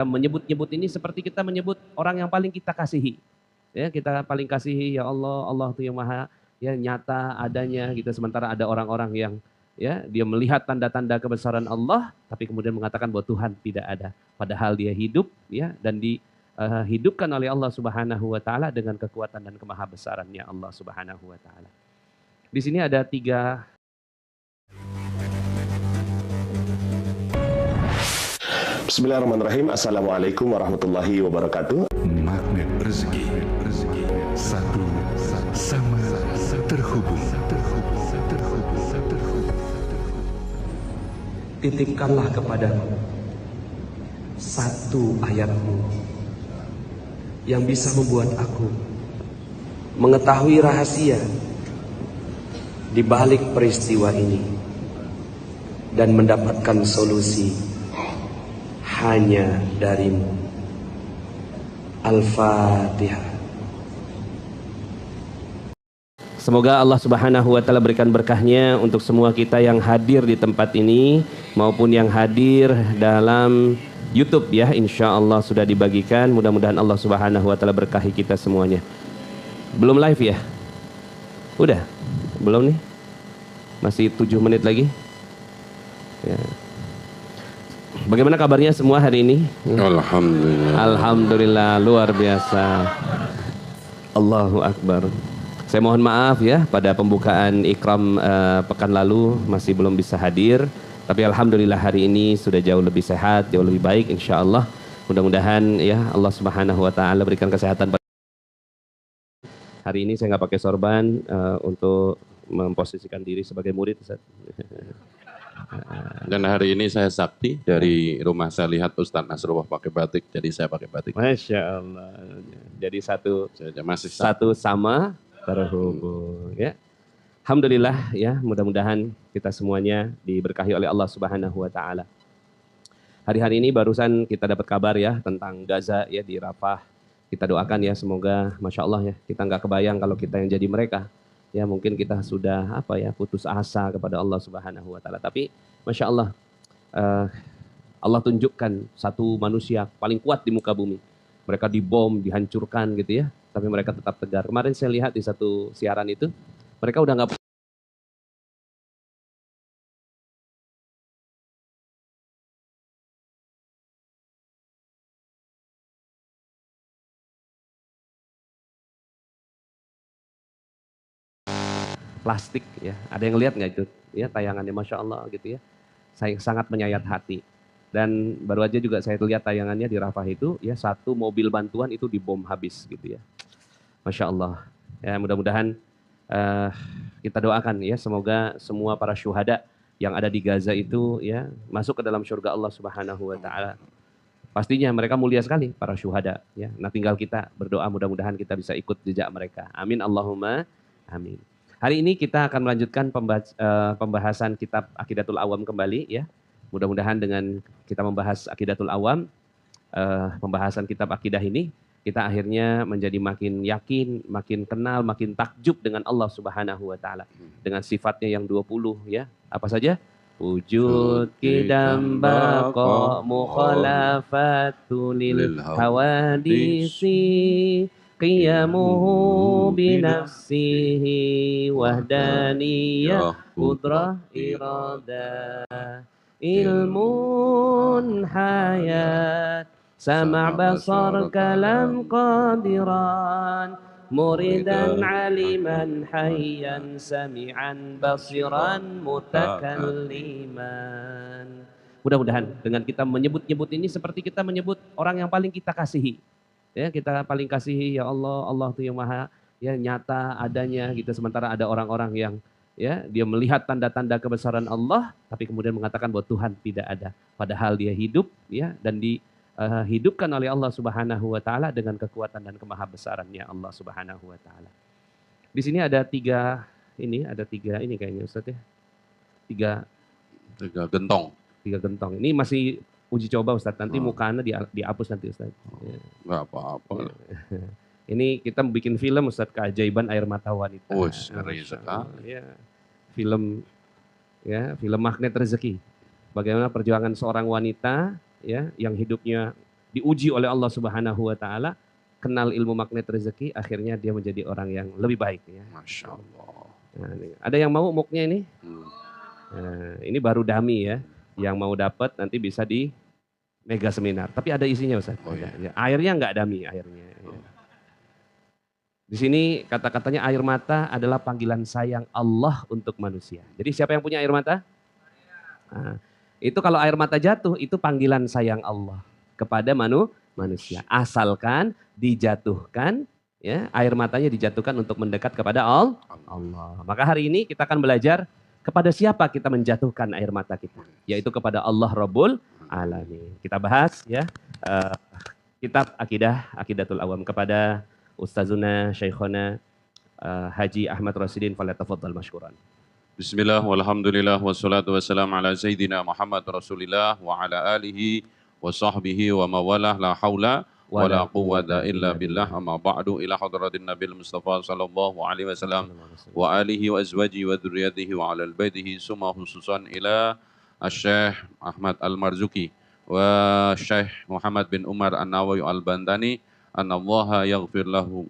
Menyebut-nyebut ini seperti kita menyebut orang yang paling kita kasihi. Ya, kita paling kasihi ya Allah, Allah itu yang maha ya nyata adanya gitu. Sementara ada orang-orang yang ya dia melihat tanda-tanda kebesaran Allah tapi kemudian mengatakan bahwa Tuhan tidak ada. Padahal dia hidup ya dan dihidupkan oleh Allah Subhanahu wa taala dengan kekuatan dan kemahabesarannya Allah Subhanahu wa taala. Di sini ada 3. Bismillahirrahmanirrahim. Assalamualaikum warahmatullahi wabarakatuh. Magnet rezeki, satu sama terhubung. Titipkanlah kepadaku satu ayatmu yang bisa membuat aku mengetahui rahasia di balik peristiwa ini dan mendapatkan solusi hanya darimu. Al-Fatihah. Semoga Allah Subhanahu wa taala berikan berkahnya untuk semua kita yang hadir di tempat ini maupun yang hadir dalam YouTube ya. Insya Allah sudah dibagikan. Mudah-mudahan Allah Subhanahu wa taala berkahi kita semuanya. Belum live ya? Udah? Belum nih? Masih 7 menit lagi? Ya. Bagaimana kabarnya semua hari ini? Alhamdulillah. Alhamdulillah, luar biasa. Allahu Akbar. Saya mohon maaf ya pada pembukaan ikram pekan lalu masih belum bisa hadir. Tapi alhamdulillah hari ini sudah jauh lebih sehat, jauh lebih baik insya Allah. Mudah-mudahan ya Allah Subhanahu wa taala berikan kesehatan. Hari ini saya nggak pakai sorban untuk memposisikan diri sebagai murid, Ustaz. Dan hari ini saya sakti dari rumah saya lihat Ustadz Nasrullah pakai batik, jadi saya pakai batik. Masya Allah. Jadi masih satu sama terhubung ya. Alhamdulillah ya, mudah-mudahan kita semuanya diberkahi oleh Allah Subhanahu wa taala. Hari-hari ini barusan kita dapat kabar ya tentang Gaza ya di Rafah. Kita doakan ya semoga Masya Allah ya, kita nggak kebayang kalau kita yang jadi mereka. Ya mungkin kita sudah putus asa kepada Allah Subhanahu wa taala. Tapi Masya Allah Allah tunjukkan satu manusia paling kuat di muka bumi. Mereka dibom, dihancurkan gitu ya. Tapi mereka tetap tegar. Kemarin saya lihat di satu siaran itu, mereka udah nggak plastik ya. Ada yang lihat nggak itu? Ya tayangannya Masya Allah gitu ya. Saya sangat menyayat hati. Dan baru aja juga saya lihat tayangannya di Rafah itu ya satu mobil bantuan itu dibom habis gitu ya. Masya Allah. Ya mudah-mudahan kita doakan ya semoga semua para syuhada yang ada di Gaza itu ya masuk ke dalam surga Allah Subhanahu wa taala. Pastinya mereka mulia sekali para syuhada ya. Nah tinggal kita berdoa mudah-mudahan kita bisa ikut jejak mereka. Amin Allahumma amin. Hari ini kita akan melanjutkan pembahasan kitab Aqidatul Awam kembali ya. Mudah-mudahan dengan kita membahas Aqidatul Awam, pembahasan kitab akidah ini, kita akhirnya menjadi makin yakin, makin kenal, makin takjub dengan Allah Subhanahu wa taala. Dengan sifatnya yang 20 ya. Apa saja? Wujud qidam baqa mukhalafatu lil hawadisi qiyamuhu binafsihi wahdaniyah qudrah iradah ilmun hayat sama' basar kalam qadiran muridan aliman hayyan sami'an basiran mutakalliman. Mudah-mudahan dengan kita menyebut-nyebut ini seperti kita menyebut orang yang paling kita kasihi. Ya, kita paling kasihi ya Allah, Allah itu yang maha ya nyata adanya gitu. Sementara ada orang-orang yang ya dia melihat tanda-tanda kebesaran Allah tapi kemudian mengatakan bahwa Tuhan tidak ada. Padahal dia hidup ya dan dihidupkan oleh Allah Subhanahu wa taala dengan kekuatan dan kemahabesarannya Allah Subhanahu wa taala. Di sini ada tiga ini kayaknya Ustaz ya. Tiga gentong. Ini masih uji coba Ustaz, nanti mukanya dihapus nanti Ustaz. Nggak apa-apa. Ini kita bikin film Ustaz, Keajaiban Air Mata Wanita. Oh, ngeri sekali. Ya, film Magnet Rezeki. Bagaimana perjuangan seorang wanita ya yang hidupnya diuji oleh Allah Subhanahu wa taala, kenal ilmu magnet rezeki, akhirnya dia menjadi orang yang lebih baik ya. Masya Allah. Nah, ada yang mau muknya ini? Hmm. Nah, ini baru dummy ya. Yang mau dapat nanti bisa di mega seminar. Tapi ada isinya Ustaz. Oh, iya. Ya, airnya nggak dummy airnya. Ya. Di sini kata-katanya air mata adalah panggilan sayang Allah untuk manusia. Jadi siapa yang punya air mata? Nah, itu kalau air mata jatuh itu panggilan sayang Allah kepada manusia. Asalkan dijatuhkan, ya air matanya dijatuhkan untuk mendekat kepada Allah. Maka hari ini kita akan belajar kepada siapa kita menjatuhkan air mata kita, yaitu kepada Allah Rabbul Alamin. Kita bahas ya kitab Aqidatul Awam kepada Ustazuna Syekhona Haji Ahmad Rasidin, falyatafaddal mashkuran. Bismillah, walhamdulillah, wassalatu wassalamu ala Sayyidina Muhammad Rasulillah wa ala alihi wa sahbihi wa mawalah, la hawla wa la quwwata illa billah, amma ba'du, ila hadratin Nabil Mustafa sallallahu alaihi wasallam wa alihi wa azwaji wa dhurriyyatihi wa ala albaitihi, summa khususan ila Syekh Ahmad Al-Marzuki wa Syekh Muhammad bin Umar An-Nawawi Al-Bantani, anallaha yaghfir lahu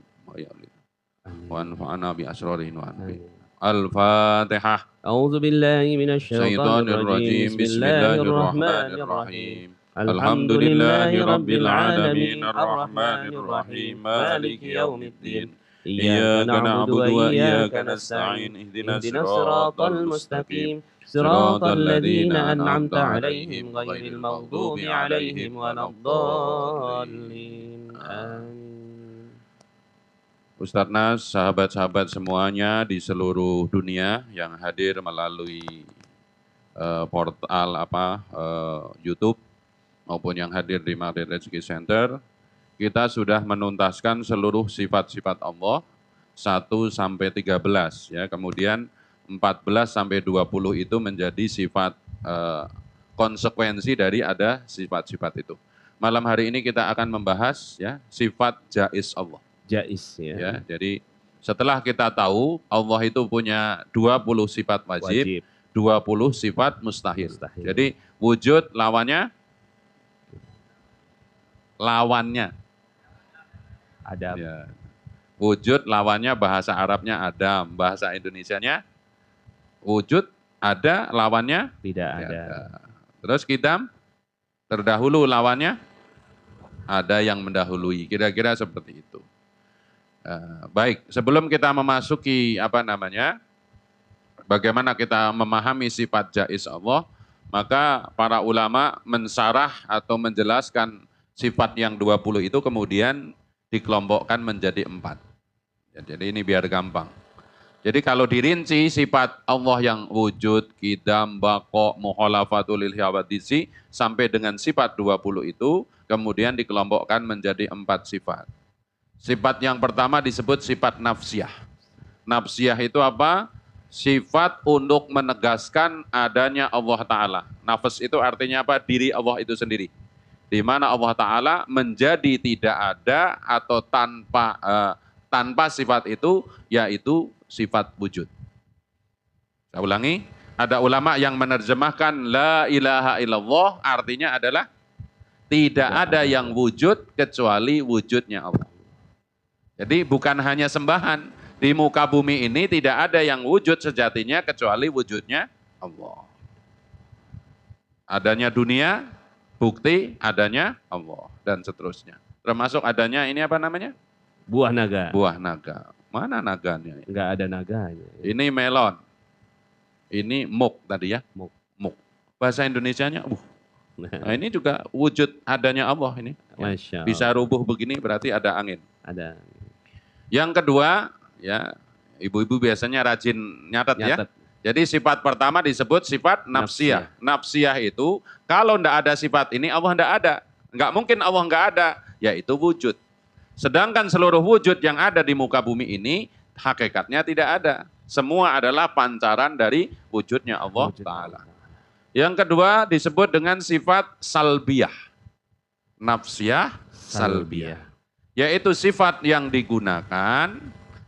wa anfa'ana bi asrarihi wa anbi. Al-Fatihah. A'udzu billahi minasy syaithanir rajim. Bismillahirrahmanirrahim. Alhamdulillahi rabbil alamin, arrahmanir rahim, maliki yaumiddin. Iyyaka na'budu wa iyyaka nasta'in. Ihdinas siratal mustaqim. Siratal ladzina an'amta 'alaihim ghairil maghdubi 'alaihim waladdallin. Amin. Ustadz Nas, sahabat-sahabat semuanya di seluruh dunia yang hadir melalui portal YouTube maupun yang hadir di Magnet Rezeki Center, kita sudah menuntaskan seluruh sifat-sifat Allah 1 sampai 13 ya. Kemudian 14 sampai 20 itu menjadi sifat konsekuensi dari ada sifat-sifat itu. Malam hari ini kita akan membahas ya sifat jaiz Allah. Jaiz ya. Jadi setelah kita tahu Allah itu punya 20 sifat wajib, 20 sifat mustahil. Jadi wujud lawannya Adam. Ya. Wujud lawannya bahasa Arabnya Adam, bahasa Indonesianya wujud ada lawannya tidak ada. Terus kita terdahulu lawannya ada yang mendahului. Kira-kira seperti itu. Baik, sebelum kita memasuki bagaimana kita memahami sifat jaiz Allah, maka para ulama mensarah atau menjelaskan sifat yang 20 itu kemudian dikelompokkan menjadi 4. Ya, jadi ini biar gampang. Jadi kalau dirinci sifat Allah yang wujud, qidam, baqa, mukhalafatul lil hawaditsi sampai dengan sifat 20 itu kemudian dikelompokkan menjadi 4 sifat. Sifat yang pertama disebut sifat nafsiyah. Nafsiyah itu apa? Sifat untuk menegaskan adanya Allah Ta'ala. Nafs itu artinya apa? Diri Allah itu sendiri. Di mana Allah Ta'ala menjadi tidak ada atau tanpa sifat itu, yaitu sifat wujud. Saya ulangi, ada ulama yang menerjemahkan la ilaha illallah artinya adalah tidak ada yang wujud kecuali wujudnya Allah. Jadi bukan hanya sembahan, di muka bumi ini tidak ada yang wujud sejatinya kecuali wujudnya Allah. Adanya dunia, bukti adanya Allah, dan seterusnya. Termasuk adanya ini apa namanya? Buah naga. Buah naga. Mana naganya? Enggak ada naganya. Ini melon. Ini muk tadi ya? Muk. Bahasa Indonesianya, nah ini juga wujud adanya Allah ini. Masya Allah. Bisa rubuh begini berarti ada angin. Ada. Yang kedua, ya ibu-ibu biasanya rajin nyatet ya. Jadi sifat pertama disebut sifat nafsiyah. Nafsiyah itu kalau tidak ada sifat ini Allah tidak ada. Enggak mungkin Allah enggak ada, yaitu wujud. Sedangkan seluruh wujud yang ada di muka bumi ini hakikatnya tidak ada. Semua adalah pancaran dari wujudnya Allah Ta'ala. Yang kedua disebut dengan sifat salbiyah. Nafsiyah, salbiyah. Yaitu sifat yang digunakan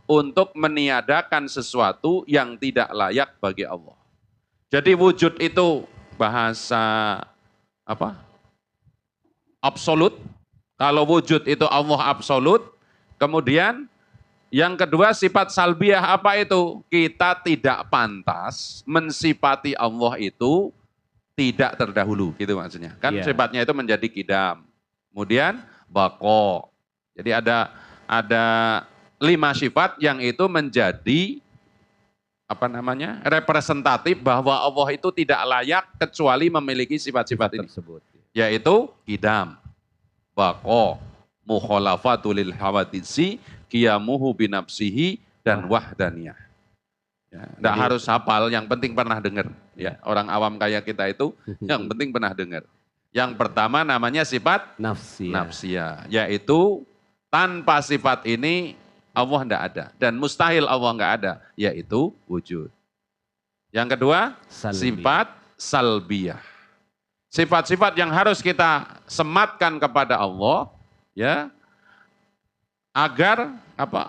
untuk meniadakan sesuatu yang tidak layak bagi Allah. Jadi wujud itu bahasa absolut, Kalau wujud itu Allah absolut, kemudian yang kedua sifat salbiah apa itu? Kita tidak pantas mensifati Allah itu tidak terdahulu, gitu maksudnya. Kan Iya. sifatnya itu menjadi kidam. Kemudian bako. Jadi ada 5 sifat yang itu menjadi representatif bahwa Allah itu tidak layak kecuali memiliki sifat-sifat ini, Tersebut. yaitu kidam, bako, mukhalafatul lil hawadisi, qiyamuhu binafsihi, dan wahdaniyah. Ya, enggak harus hafal, yang penting pernah dengar. Ya, orang awam kayak kita itu yang penting pernah dengar. Yang pertama namanya sifat Nafsi. nafsiyah, yaitu tanpa sifat ini Allah enggak ada dan mustahil Allah enggak ada, yaitu wujud. Yang kedua, sifat salbiyah. Sifat-sifat yang harus kita sematkan kepada Allah, ya, agar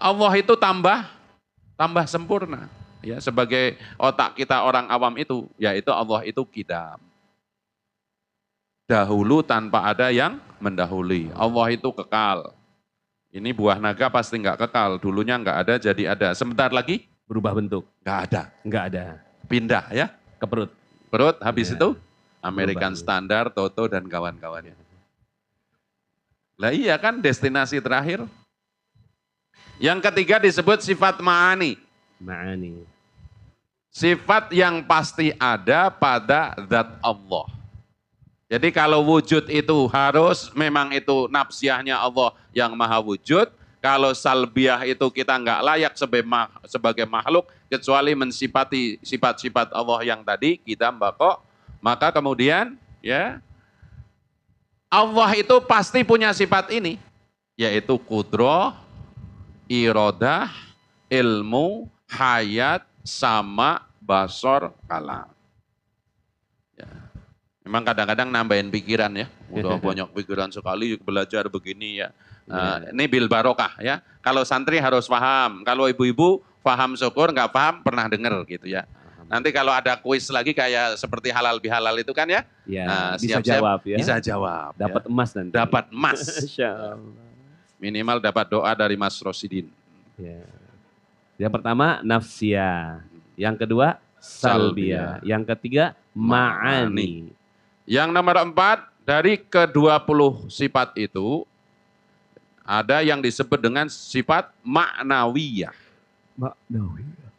Allah itu tambah sempurna. Ya, sebagai otak kita orang awam itu, yaitu Allah itu kidam. Dahulu tanpa ada yang mendahului. Allah itu kekal. Ini buah naga pasti enggak kekal. Dulunya enggak ada, jadi ada. Sebentar lagi Berubah bentuk. enggak ada. Enggak ada. Pindah ya. Ke perut. Perut, habis Ya. itu American Berubah. Standard, Toto dan kawan-kawannya. Lah iya kan destinasi terakhir. Yang ketiga disebut sifat ma'ani. Ma'ani. Sifat yang pasti ada pada zat Allah. Jadi kalau wujud itu harus memang itu nafsiyahnya Allah yang maha wujud. Kalau salbiah itu kita nggak layak sebagai makhluk kecuali mensifati sifat-sifat Allah yang tadi kita bako. Maka kemudian ya Allah itu pasti punya sifat ini, yaitu kudroh, irodah, ilmu, hayat, sama, basor, kalam. Ya. Memang kadang-kadang nambahin pikiran ya. Udah banyak pikiran sekali belajar begini ya. Ini bil barokah ya. Kalau santri harus paham. Kalau ibu-ibu paham syukur, nggak paham pernah dengar gitu ya. Nanti kalau ada kuis lagi kayak seperti halal bihalal itu kan ya. Ya, bisa siap-siap jawab ya. Bisa jawab. Dapat ya. emas nanti. Dapat emas. Masya Allah. Minimal dapat doa dari Mas Rosidin. Ya. Yang pertama nafsiyah. Yang kedua salbiyah. Yang ketiga ma'ani. Yang nomor 4, dari ke-20 sifat itu, ada yang disebut dengan sifat ma'nawiyah.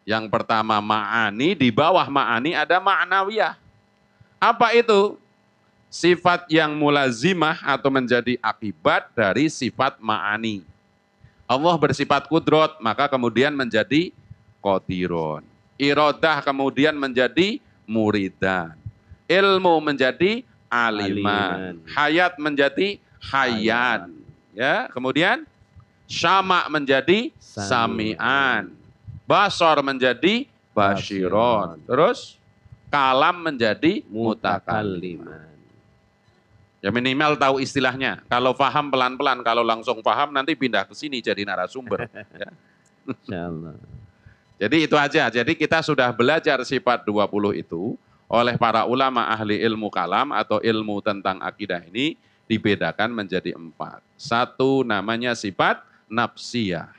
Yang pertama ma'ani, di bawah ma'ani ada ma'nawiyah. Apa itu? Sifat yang mulazimah atau menjadi akibat dari sifat ma'ani. Allah bersifat kudrot, maka kemudian menjadi qadirun. Irodah kemudian menjadi muridan. Ilmu menjadi aliman. Hayat menjadi hayyan. Ya, kemudian syama menjadi sami'an. Basor menjadi basyiron. Terus kalam menjadi mutakalliman. Ya minimal tahu istilahnya. Kalau paham pelan-pelan, kalau langsung paham nanti pindah ke sini jadi narasumber. Ya. Insyaallah. Jadi itu aja. Jadi kita sudah belajar sifat 20 itu oleh para ulama ahli ilmu kalam atau ilmu tentang akidah ini dibedakan menjadi 4. Satu namanya sifat nafsiyah.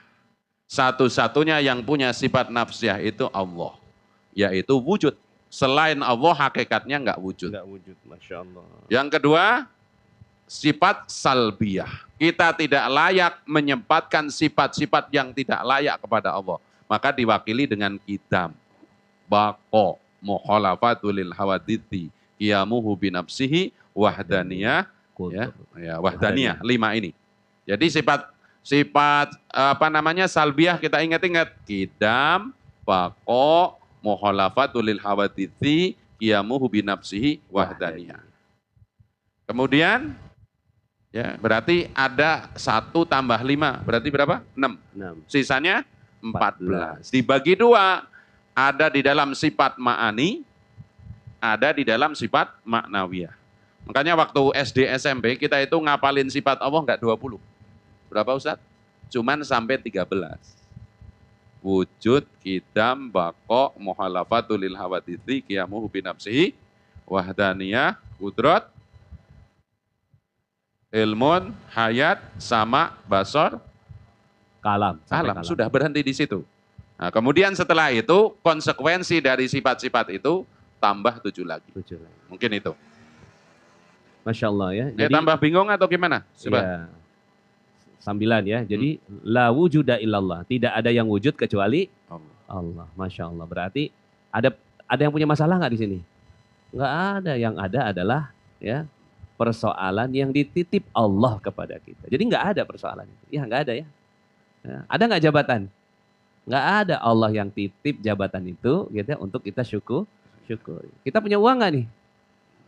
Satu-satunya yang punya sifat nafsiyah itu Allah. Yaitu wujud. Selain Allah hakikatnya enggak wujud. Enggak wujud, Masya Allah. Yang kedua, sifat salbiyah. Kita tidak layak menyempatkan sifat-sifat yang tidak layak kepada Allah. Maka diwakili dengan kidam, bako, mukhalafatul lil hawaditsi, qiyamuhu binafsihi, wahdaniyah, ya, wahdaniyah, 5 ini. Jadi sifat salbiyah kita ingat-ingat, kidam, bako, mukhalafatul lil hawaditsi, qiyamuhu binafsihi, wahdaniyah. Kemudian ya berarti ada 1 tambah 5, berarti berapa? 6. Sisanya 14. Dibagi 2, ada di dalam sifat ma'ani, ada di dalam sifat ma'nawiyah. Makanya waktu SD SMP kita itu ngapalin sifat Allah enggak 20. Berapa Ustaz? Cuman sampai 13. Wujud, kidam, bako, mukhalafatul lil hawaditsi, qiyamuhu binafsihi, wahdaniyah, kudrat, ilmun, hayat, sama, basor, Kalam. Sampai alam. Sudah berhenti di situ. Nah, kemudian setelah itu konsekuensi dari sifat-sifat itu tambah 7 lagi. 7 lagi. Mungkin itu. Masya Allah ya. Jadi tambah bingung atau gimana? Coba. Ya, sambilan ya. Jadi la wujuda illallah. Tidak ada yang wujud kecuali Allah. Masya Allah. Berarti ada yang punya masalah nggak di sini? Nggak ada. Yang ada adalah ya persoalan yang dititip Allah kepada kita. Jadi nggak ada persoalan itu. Ya nggak ada ya. Ya, ada nggak jabatan? Nggak ada. Allah yang titip jabatan itu gitu ya, untuk kita syukuri. Kita punya uang nggak nih?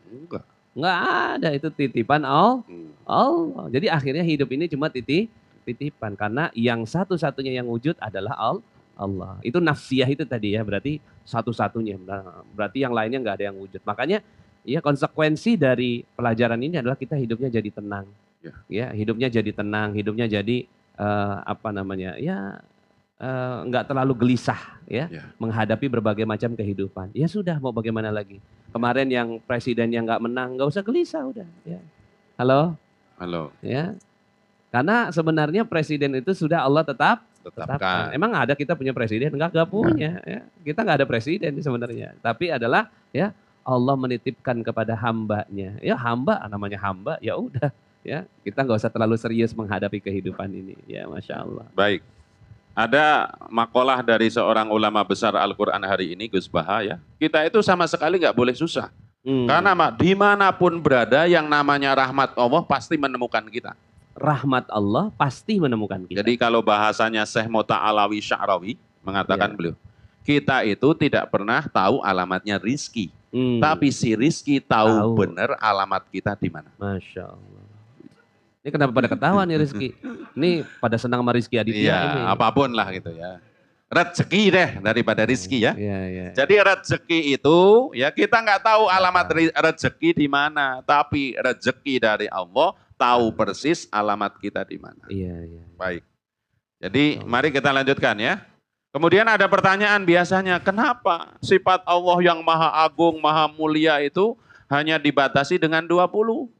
Enggak. Nggak ada, itu titipan Allah. Jadi akhirnya hidup ini cuma titipan. Karena yang satu-satunya yang wujud adalah Allah. Itu nafsiyah itu tadi ya, berarti satu-satunya. Berarti yang lainnya nggak ada yang wujud. Makanya ya konsekuensi dari pelajaran ini adalah kita hidupnya jadi tenang. Ya, hidupnya jadi tenang, hidupnya jadi nggak terlalu gelisah ya, menghadapi berbagai macam kehidupan. Ya sudah, mau bagaimana lagi? Kemarin yang presiden yang nggak menang, nggak usah gelisah udah. Ya. Halo. Ya, karena sebenarnya presiden itu sudah Allah tetapkan. Emang ada kita punya presiden? Nggak punya. Ya. Kita nggak ada presiden sebenarnya. Tapi adalah ya Allah menitipkan kepada hambanya. Ya hamba, namanya hamba. Ya udah. Ya kita nggak usah terlalu serius menghadapi kehidupan ini. Ya Masya Allah. Baik. Ada makalah dari seorang ulama besar Al-Quran hari ini, Gus Baha ya. Kita itu sama sekali nggak boleh susah. Karena dimanapun berada yang namanya rahmat Allah pasti menemukan kita. Rahmat Allah pasti menemukan kita. Jadi kalau bahasanya Syekh Muta'alawi Sya'rawi mengatakan beliau, kita itu tidak pernah tahu alamatnya rizki. Tapi si rizki tahu benar alamat kita di mana. Masya Allah. Ini kenapa pada ketawa nih Rizky? Ini pada senang sama Rizky Aditya ini. Apapun lah gitu ya. Rezeki deh daripada rizki ya. Iya. Jadi rezeki itu ya kita nggak tahu alamat rezeki di mana, tapi rezeki dari Allah tahu persis alamat kita di mana. Iya. Baik. Jadi mari kita lanjutkan ya. Kemudian ada pertanyaan biasanya, kenapa sifat Allah yang maha agung, maha mulia itu hanya dibatasi dengan 20?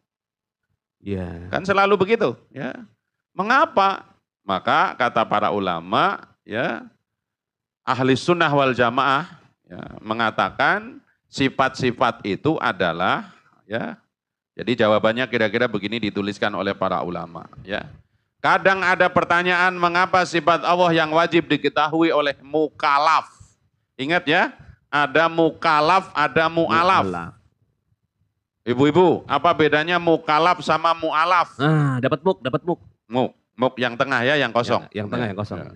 Iya. Kan selalu begitu, ya. Mengapa? Maka kata para ulama, ya, ahli sunnah wal jamaah ya, mengatakan sifat-sifat itu adalah, ya. Jadi jawabannya kira-kira begini dituliskan oleh para ulama, ya. Kadang ada pertanyaan mengapa sifat Allah yang wajib diketahui oleh mukalaf. Ingat ya, ada mukalaf, ada mu'alaf. Ibu-ibu, apa bedanya mukalaf sama mu'alaf? Dapat muk. Muk yang tengah ya, yang kosong. Yang tengah yang kosong. Ya.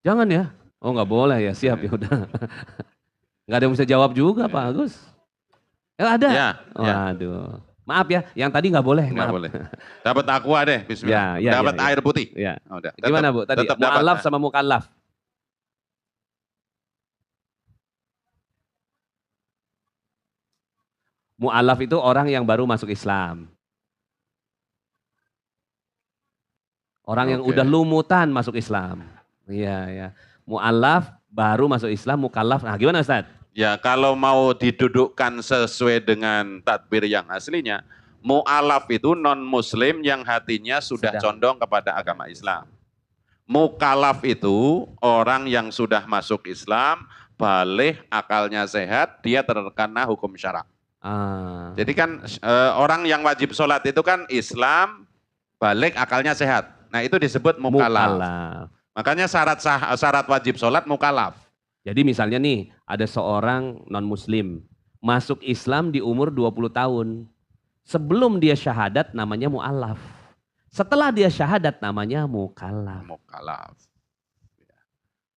Jangan ya. Oh nggak boleh ya, siap ya udah. Nggak ada yang bisa jawab juga Pak Agus. Ada? Ya. Waduh. Maaf ya, yang tadi nggak boleh. Nggak boleh. Dapat aqua deh, bismillah. Dapat air putih. Ya. Oh, udah. Gimana Bu tadi? Mu'alaf sama mukallaf. Mu'alaf itu orang yang baru masuk Islam. Orang yang udah lumutan masuk Islam. Iya. Mu'alaf baru masuk Islam, mukallaf. Nah gimana Ustaz? Ya kalau mau didudukkan sesuai dengan tadbir yang aslinya, mu'alaf itu non-muslim yang hatinya sudah condong kepada agama Islam. Mukallaf itu orang yang sudah masuk Islam, balik, akalnya sehat, dia terkena hukum syarak. Jadi kan orang yang wajib sholat itu kan Islam, balik, akalnya sehat. Nah itu disebut mukallaf. Makanya syarat wajib sholat mukallaf. Jadi misalnya nih ada seorang non muslim masuk Islam di umur 20 tahun. Sebelum dia syahadat namanya mu'alaf. Setelah dia syahadat namanya mukallaf.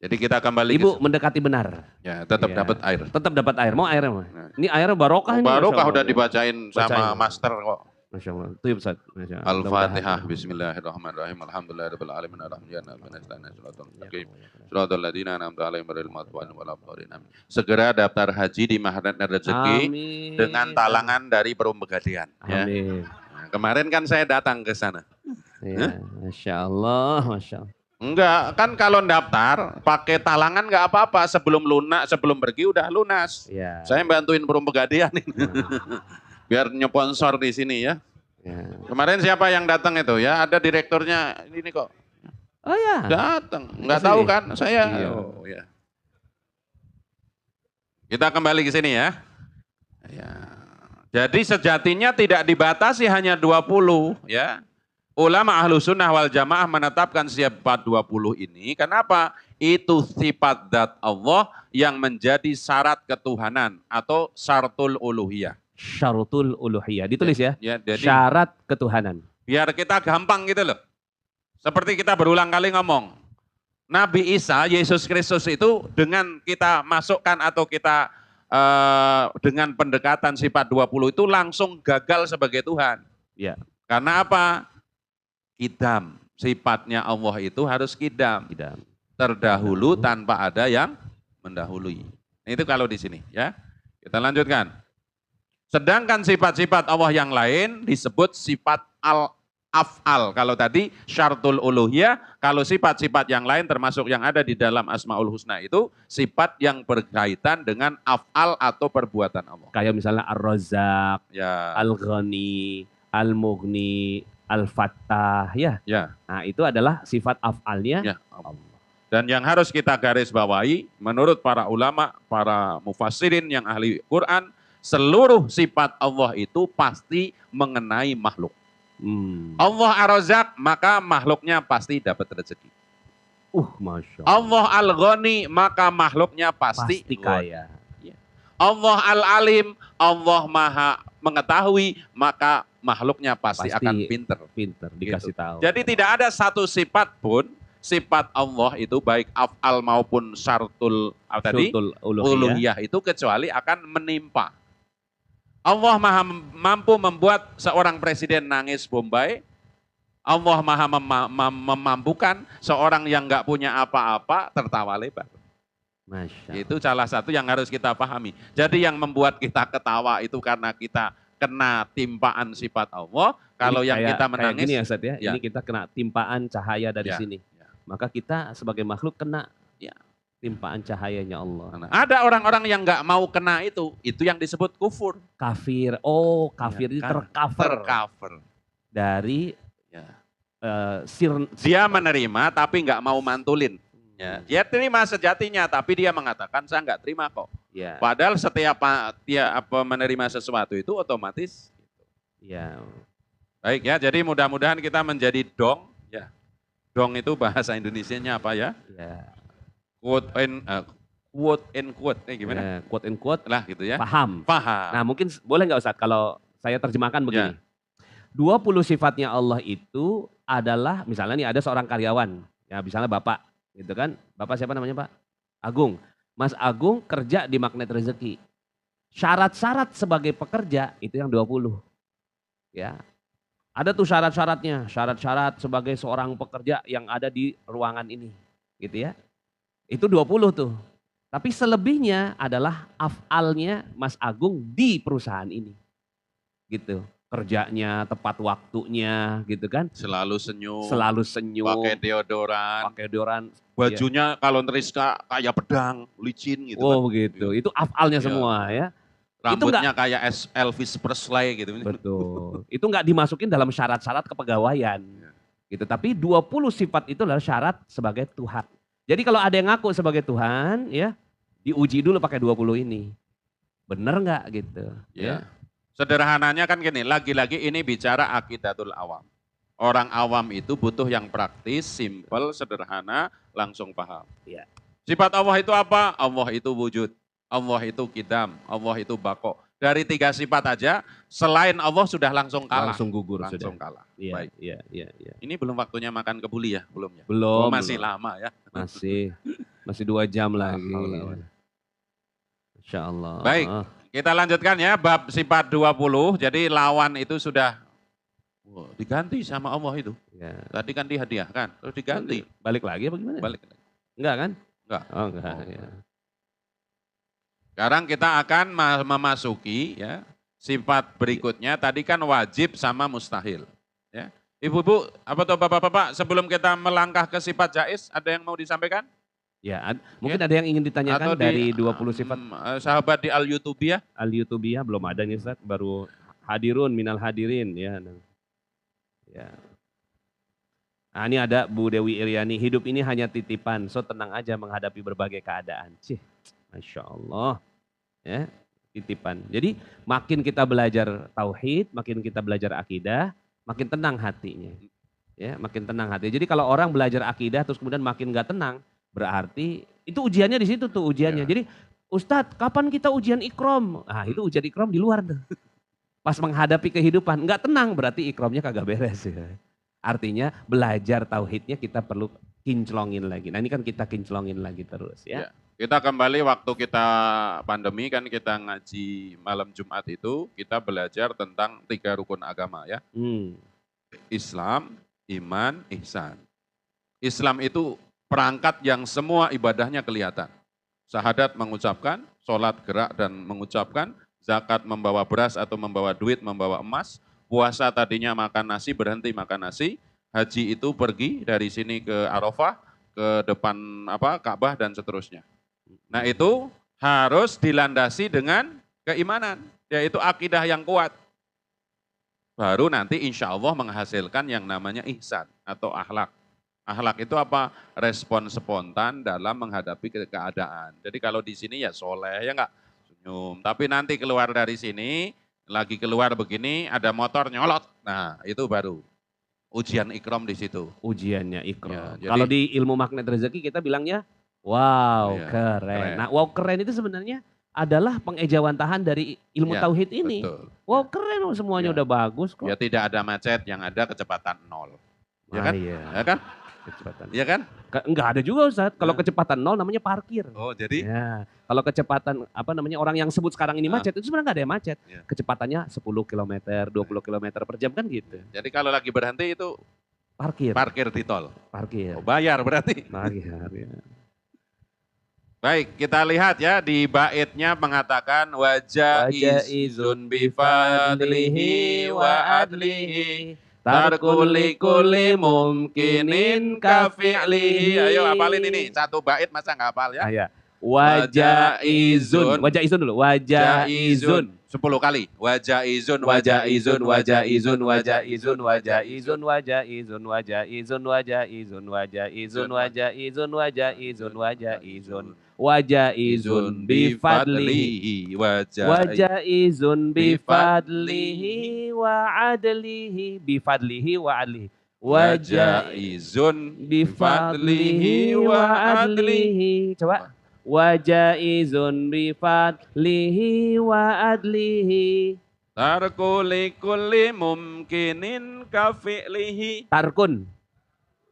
Jadi kita kembali. Ibu mendekati benar. Ya, tetap dapat air. Tetap dapat air. Mau air mah? Ini air barokah ini. Barokah udah dibacain sama master kok. Masya Allah. Itu ya Ustaz. Al-Fatihah. Bismillahirrahmanirrahim. Alhamdulillahirabbil alamin Shiratal ladzina an'amta 'alaihim ghairil maghdubi 'alaihim waladdallin. Segera daftar haji di Mahnet Rezeki dengan talangan dari Perum Pegadaian. Amin. Nah, kemarin kan saya datang ke sana. Ya, Masya Allah, Masya Allah. Enggak, kan kalau daftar pakai talangan enggak apa-apa, sebelum pergi udah lunas. Ya. Saya bantuin Perum Pegadaian ini. Biar nyponsor di sini ya. Ya. Kemarin siapa yang datang itu ya? Ada direkturnya ini kok. Oh ya. Datang. Nggak Kesini? tahu kan saya. Iya. Oh, ya. Kita kembali ke sini ya. Ya. Jadi sejatinya tidak dibatasi hanya 20 ya. Ulama ahlu sunnah wal jamaah menetapkan sifat 20 ini. Kenapa? Itu sifat zat Allah yang menjadi syarat ketuhanan atau syartul uluhiyah. Syaratul uluhiyah. Ditulis ya. Ya, jadi Syarat ketuhanan. biar kita gampang gitu loh. Seperti kita berulang kali ngomong. Nabi Isa, Yesus Kristus itu dengan kita masukkan atau kita dengan pendekatan sifat 20 itu langsung gagal sebagai Tuhan. Ya. Karena apa? Kidam. Sifatnya Allah itu harus kidam. Tidak. Terdahulu tanpa ada yang mendahului. Itu kalau di sini ya. Kita lanjutkan. Sedangkan sifat-sifat Allah yang lain disebut sifat al-af'al. Kalau tadi syartul uluhiyah, kalau sifat-sifat yang lain termasuk yang ada di dalam Asmaul Husna itu sifat yang berkaitan dengan af'al atau perbuatan Allah. Kayak misalnya Ar-Razzaq, Ya, Al-Ghani, Al-Mughni, Al-Fattah, ya. ya, Nah, itu adalah sifat af'alnya ya. Allah. Dan yang harus kita garis bawahi, menurut para ulama, para mufassirin yang ahli Quran, seluruh sifat Allah itu pasti mengenai makhluk. Allah Ar-Razzaq, maka makhluknya pasti dapat rezeki. Masya Allah. Allah Al-Ghani, maka makhluknya pasti kaya. Allah Al-Alim, Allah Maha mengetahui, maka makhluknya pasti akan pinter. Pinter, dikasih tahu. Jadi tidak ada satu sifat pun, sifat Allah itu baik af'al maupun syartul tadi, Syaratul uluhiyah itu kecuali akan menimpa. Allah Maha mampu membuat seorang presiden nangis Bombay. Allah Maha memampukan seorang yang nggak punya apa-apa tertawa lebar. Masya Allah. Itu salah satu yang harus kita pahami. Jadi yang membuat kita ketawa itu karena kita kena timpaan sifat Allah. Kalau Ini yang kayak- kita kayak menangis, gini ya Ustaz ya, ya. ini kita kena timpaan cahaya dari Ya, sini. ya. Maka kita sebagai makhluk kena Ya. timpaan cahayanya Allah. Nah, ada orang-orang yang nggak mau kena itu yang disebut kufur. Kafir, kafir Ya, ini kan? tercover Tercover. dari Ya. dia Dia menerima tapi nggak mau mantulin. Ya. Dia terima sejatinya tapi dia mengatakan saya nggak terima kok. Ya, Padahal setiap dia menerima sesuatu itu otomatis. ya. Baik ya, jadi mudah-mudahan kita menjadi dong. Ya. Dong itu bahasa Indonesianya apa ya? Ya. Quote and quote. Gimana? Ya, quote and quote, Lah gitu ya. paham. Paham. Nah mungkin boleh nggak Ustadz kalau saya terjemahkan begini. 20 sifatnya Allah itu adalah misalnya nih ada seorang karyawan. Ya misalnya Bapak gitu kan. Bapak siapa namanya Pak? Agung. Mas Agung kerja di Magnet Rezeki. Syarat-syarat sebagai pekerja itu yang 20. Ya. Ada tuh syarat-syaratnya. Syarat-syarat sebagai seorang pekerja yang ada di ruangan ini. Gitu ya. Itu 20 tuh. Tapi selebihnya adalah af'alnya Mas Agung di perusahaan ini. Gitu. Kerjanya, tepat waktunya gitu kan. Selalu senyum. Selalu senyum. Pakai deodoran. Pakai deodoran. Bajunya kalau Neriska kayak pedang, licin gitu kan. Begitu. Itu af'alnya Iya. semua ya. Rambutnya kayak Elvis Presley gitu. Betul. Itu nggak dimasukin dalam syarat-syarat kepegawaian. Gitu. Tapi 20 sifat itu adalah syarat sebagai Tuhan. Jadi kalau ada yang ngaku sebagai Tuhan ya, diuji dulu pakai 20 ini. Bener nggak gitu. Ya. Sederhananya kan gini, lagi-lagi ini bicara akidatul awam. Orang awam itu butuh yang praktis, simple, sederhana, langsung paham. Ya. Sifat Allah itu apa? Allah itu wujud, Allah itu kidam, Allah itu bako. Dari 3 sifat aja, selain Allah sudah langsung kalah. Langsung gugur Langsung sudah. kalah. Iya, Baik. iya, iya, iya. Ini belum waktunya makan kebuli ya? Belum ya? Belum. Masih belum. lama ya? Masih 2 jam lagi. Alhamdulillah. Insya Allah. Baik. Kita lanjutkan ya, bab sifat 20. Jadi lawan itu sudah diganti sama Allah itu. Ya. Tadi kan dihadiahkan, terus diganti. Balik lagi apa gimana? Balik. Enggak kan? Enggak. Oh enggak. Oh. Ya. Sekarang kita akan memasuki ya sifat berikutnya. Tadi kan wajib sama mustahil. Ya. Ibu-ibu, apa tuh bapak-bapak, sebelum kita melangkah ke sifat jaiz, ada yang mau disampaikan? Ya, mungkin ada yang ingin ditanyakan dari 20 sifat sahabat di Al-Yutubiyah? Al-Yutubiyah belum ada nih Ustaz, baru hadirun minal hadirin ya. Ya. Nah, ini ada Bu Dewi Iriani, hidup ini hanya titipan, so tenang aja menghadapi berbagai keadaan. Cih, Masya Allah. Ya, titipan. Jadi makin kita belajar tauhid, makin kita belajar akidah, makin tenang hatinya. Ya, makin tenang hati. Jadi kalau orang belajar akidah terus kemudian makin gak tenang, berarti itu ujiannya di situ tuh ujiannya. Ya. Jadi Ustadz, kapan kita ujian ikrom? Ah, itu ujian ikrom di luar tuh. Pas menghadapi kehidupan, nggak tenang berarti ikromnya kagak beres ya. Artinya belajar tauhidnya kita perlu kinclongin lagi. Nah ini kan kita kinclongin lagi terus ya. Ya. Kita kembali waktu kita pandemi kan kita ngaji malam Jumat itu, kita belajar tentang 3 rukun agama ya. Islam, iman, ihsan. Islam itu perangkat yang semua ibadahnya kelihatan. Syahadat mengucapkan, sholat gerak dan mengucapkan, zakat membawa beras atau membawa duit, membawa emas, puasa tadinya makan nasi, berhenti makan nasi, haji itu pergi dari sini ke Arafah, ke depan Ka'bah dan seterusnya. Nah itu harus dilandasi dengan keimanan, yaitu akidah yang kuat. Baru nanti insya Allah menghasilkan yang namanya ihsan atau akhlak. Akhlak itu apa? Respon spontan dalam menghadapi keadaan. Jadi kalau di sini ya soleh, ya enggak senyum. Tapi nanti keluar dari sini, lagi keluar begini, ada motor nyolot. Nah itu baru ujian ikram di situ. Ujiannya ikram. Ya, jadi, kalau di ilmu magnet rezeki kita bilangnya, wow ya, keren. Nah wow keren itu sebenarnya adalah pengejawantahan dari ilmu ya, tauhid ini. Betul. Wow keren semuanya Ya. udah bagus kok. Ya tidak ada macet, yang ada kecepatan 0. Ya kan? Iya. Ya kan? Kecepatan. Ya kan? Enggak ada juga Ustaz. Kalau Nah. kecepatan 0 namanya parkir. Oh jadi? Ya, kalau kecepatan orang yang sebut sekarang ini macet itu sebenarnya nggak ada yang macet. Ya. Kecepatannya 10 km, 20 km per jam kan gitu. Jadi kalau lagi berhenti itu parkir di tol. Parkir. Oh, bayar berarti. Parkir ya. Baik, kita lihat ya di baitnya mengatakan wajaizun bifadlihi wa adlihi tarkuli kuli mumkinin kafi'lihi. Ayo hafalin ini, satu bait masa nggak hafal ya? Ya. Wajaizun. Wajaizun dulu. Wajaizun. 10 kali. Wajaizun, Wajaizun, wajaizun, wajaizun, wajaizun, wajaizun, wajaizun, wajaizun, wajaizun, wajaizun, wajaizun, wajaizun, wajaizun bifadlihi, wajaizun bifadlihi wa adlihi, bifadlihi wa adlihi, wajaizun bifadlihi wa adlihi. Coba. Wajaizun bifadlihi wa adlihi. Tarkuli kulli mumkinin kafi'lihi. Tarkun.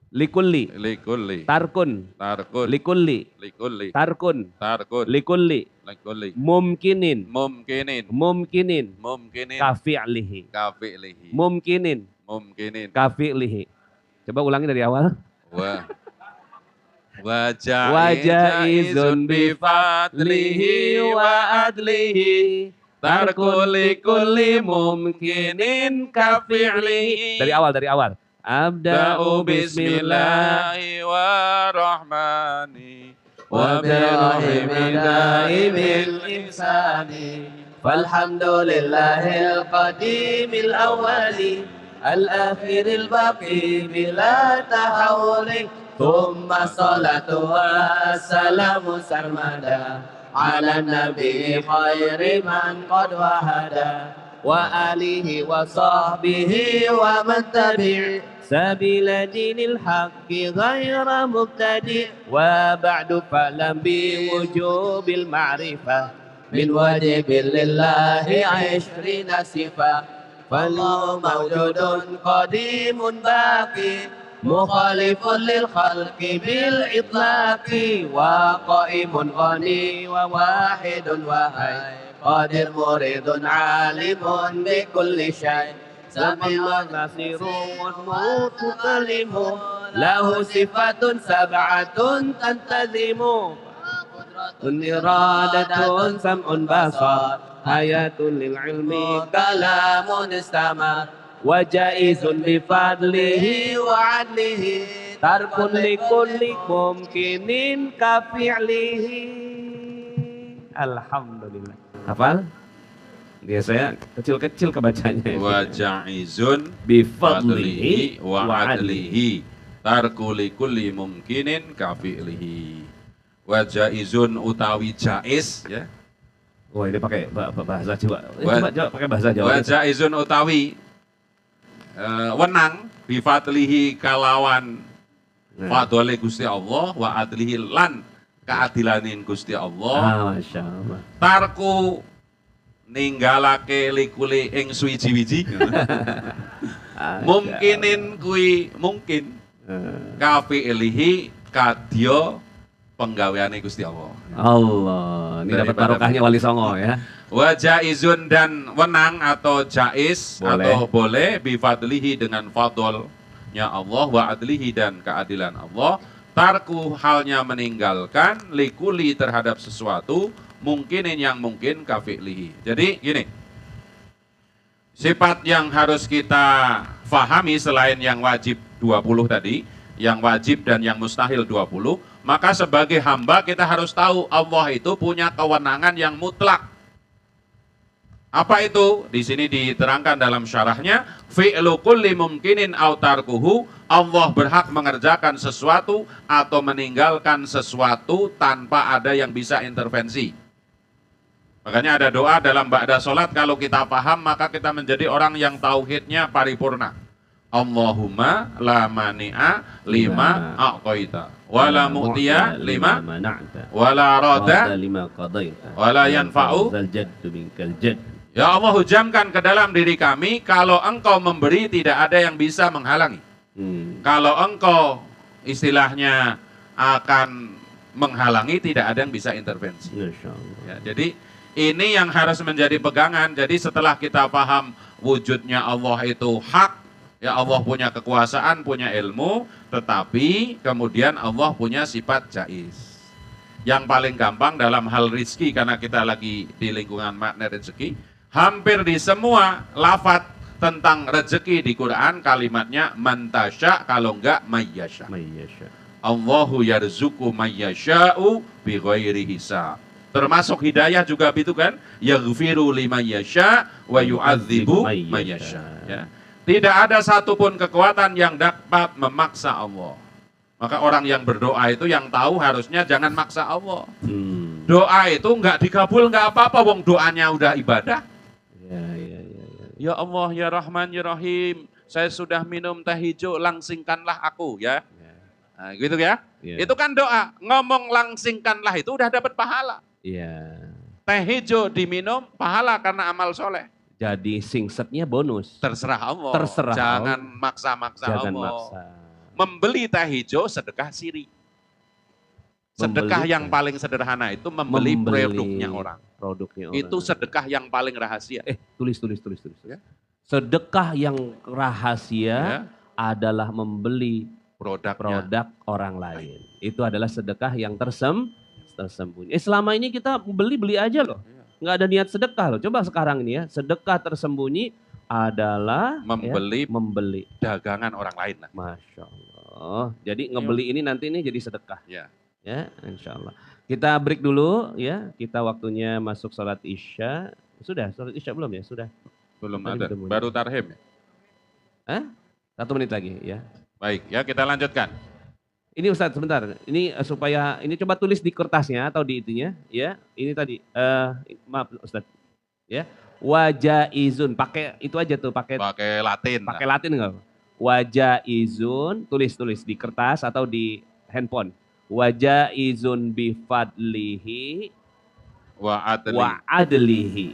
Likulli. Likulli. Tarkun. Tarkul. Likulli. Likulli. Tarkun. Tarkul. Likulli. Likulli. Mumkinin. Mumkinin. Mumkinin. Mumkinin. Kafi'lihi. Kafi'lihi. Mumkinin. Mumkinin. Kafi'lihi. Coba ulangi dari awal. Wah. Wajaizun bifadlihi wa adlihi tarkuli kulli mumkinin kafi'lihi. Dari awal. Abda'u bismillahi wa rahmani wa birahimil insani falhamdulillahil qadimil awwali al-akhiril baqi bila tahawuli thumma salatu wassalamu sarmada ala nabi khairi man qad wahada wa alihi wa sahbihi wa man tabi' sabila dinil haqqi ghaira mubtadi' wa ba'du fa'lam bi wujubil ma'rifah min wajibil lillahi 'ishrina sifah fallahu mawjudun qadimun baqi mukhalifun lil khalqi bil itlaqi wa qaimun ghani wa wahidun wahai qadir muridun alimun bi kulli syai' sami'un nasirun mutalimun lahu sifatun sab'atun tantazimu qudratun iradatun sam'un basar hayatun lil ilmi kalamun istamar wajaizun bifadlihi wa adlihi tarkun likulli mumkinin kafi'lihi. Alhamdulillah. Hafal? Ya saya kecil-kecil kebacanya. Wa jaizun Bifadlihi wa adlihi tarkuli kulli mumkinin kafi'lihi. Wa jaizun utawi jaiz ya. Wah ini pakai bahasa Jawa. Wa- Coba Jawa pakai bahasa Jawa. Wa jaizun utawi wenang bifadlihi kalawan Nah. fadhole Gusti Allah wa adlihi lan keadilanin Gusti Allah. Masya Allah. Tarku ninggalake likuli ing suwiji-wiji. Mungkinin kui mungkin kafi'lihi kadya penggaweane Gusti Allah. Allah, ini dapat Daripada- barokahnya Wali Songo ya. Wa jaizun dan wenang atau jaiz Boleh. atau boleh bifadlihi dengan fadlnya Allah wa adlihi dan keadilan Allah. Tarku halnya meninggalkan likuli terhadap sesuatu mungkinin yang mungkin kafi'lihi. Jadi gini, sifat yang harus kita fahami selain yang wajib 20 tadi, yang wajib dan yang mustahil 20, maka sebagai hamba kita harus tahu Allah itu punya kewenangan yang mutlak. Apa itu? Di sini diterangkan dalam syarahnya, fi'lu kulli mumkinin aw tarkuhu, Allah berhak mengerjakan sesuatu atau meninggalkan sesuatu tanpa ada yang bisa intervensi. Makanya ada doa dalam ba'da sholat, kalau kita paham maka kita menjadi orang yang tauhidnya paripurna. Allahumma la mani'a lima a'qaita wa la mu'tiya lima mana'ta wa la rada lima qadaita wa la yanfa'u. zal jaddu minkal jadd. Ya Allah, hujamkan ke dalam diri kami, kalau engkau memberi tidak ada yang bisa menghalangi. Kalau engkau istilahnya akan menghalangi tidak ada yang bisa intervensi. Masya Allah. Ya, jadi ini yang harus menjadi pegangan. Jadi setelah kita paham wujudnya Allah itu hak, ya Allah punya kekuasaan, punya ilmu, tetapi kemudian Allah punya sifat jaiz. Yang paling gampang dalam hal rizki, karena kita lagi di lingkungan makna rezeki, hampir di semua lafaz tentang rezeki di Quran kalimatnya mantasya, kalau enggak mayyasya. Mayyasha. Allahu yarzuqu mayyasha'u bighairi hisab. Termasuk hidayah juga itu kan, yaghfiru liman yasha wa yu'adzibu man yasha. Ya. Tidak ada satupun kekuatan yang dapat memaksa Allah. Maka orang yang berdoa itu yang tahu harusnya jangan maksa Allah. Doa itu enggak dikabul enggak apa-apa, wong doanya udah ibadah. Ya. Ya Allah, ya Rahman, ya Rahim, saya sudah minum teh hijau, langsingkanlah aku ya. Nah, gitu ya. Ya. Itu kan doa. Ngomong langsingkanlah itu udah dapat pahala. Iya. Teh hijau diminum, pahala karena amal soleh. Jadi singsetnya bonus. Terserah Allah. Terserah Jangan Allah. maksa-maksa Jangan Allah. maksa. Membeli teh hijau sedekah siri. Sedekah Membeli yang teh. paling sederhana itu membeli produknya orang. Produknya orang. Itu sedekah yang paling rahasia. Tulis. Ya. Sedekah yang rahasia Ya. adalah membeli Produknya. produk orang lain. Itu adalah sedekah yang tersembunyi. Selama ini kita beli aja loh. Nggak ada niat sedekah loh. Coba sekarang ini ya, sedekah tersembunyi adalah membeli dagangan orang lain lah. Masya Allah. Jadi ngebeli ini nanti ini jadi sedekah. Ya. Ya, insya Allah. Kita break dulu ya. Kita waktunya masuk sholat isya. Sudah, sholat isya belum ya? Sudah. Belum Tadi ada. ketemu. Baru tarhim ya. 1 menit lagi ya. Baik, ya kita lanjutkan. Ini Ustadz sebentar. Ini supaya ini coba tulis di kertasnya atau di itunya ya. Ini tadi maaf Ustadz. Ya. Wajaizun, pakai itu aja tuh, pakai Latin. pakai Latin enggak? Wajaizun, tulis di kertas atau di handphone. Wajaizun bifadlihi Wa adli. wa adlihi.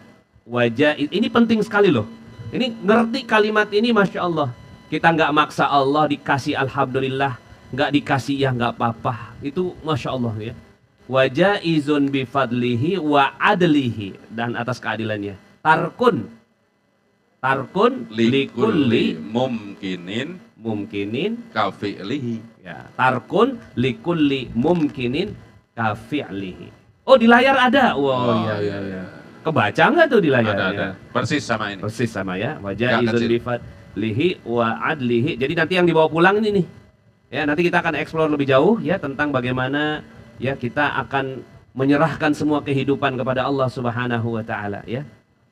Ini penting sekali loh. Ini ngerti kalimat ini, Masya Allah. Kita nggak maksa Allah, dikasih alhamdulillah, nggak dikasih ya nggak apa-apa. Itu Masya Allah ya. Wajaizun bifadlihi wa adlihi, dan atas keadilannya. Tarkun likulli mumkinin kafi'lihi. ya. Tarkun likulli mumkinin kafi'lihi. Oh, di layar ada. Wow, iya. Kebaca nggak tuh di layar? Ada. Persis sama ini. Persis sama ya. Nggak Wajaizun kecil. bifadlihi wa adlihi. Jadi nanti yang dibawa pulang ini nih. Ya, nanti kita akan eksplor lebih jauh ya tentang bagaimana ya kita akan menyerahkan semua kehidupan kepada Allah Subhanahu wa taala ya.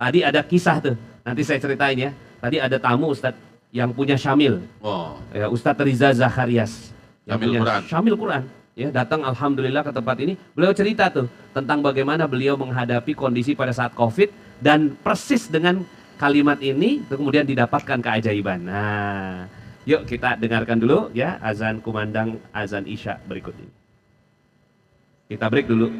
Tadi ada kisah tuh, nanti saya ceritain ya. Tadi ada tamu Ustadz yang punya Syamil, Oh, ya, Ustadz Riza Zacharias. Yang Syamil punya Quran. Syamil Quran. Ya, datang alhamdulillah ke tempat ini. Beliau cerita tuh tentang bagaimana beliau menghadapi kondisi pada saat Covid dan persis dengan kalimat ini kemudian didapatkan keajaiban. Nah, yuk kita dengarkan dulu ya azan kumandang azan Isya berikut ini. Kita break dulu.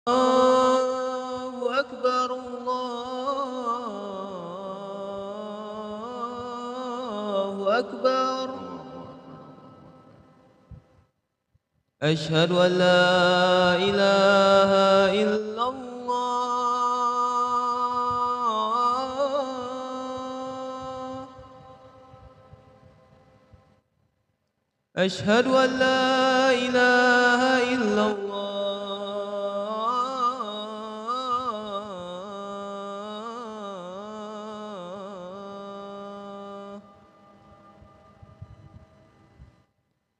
الله أكبر الله أكبر أشهد أن لا إله إلا الله أشهد أن لا إله إلا الله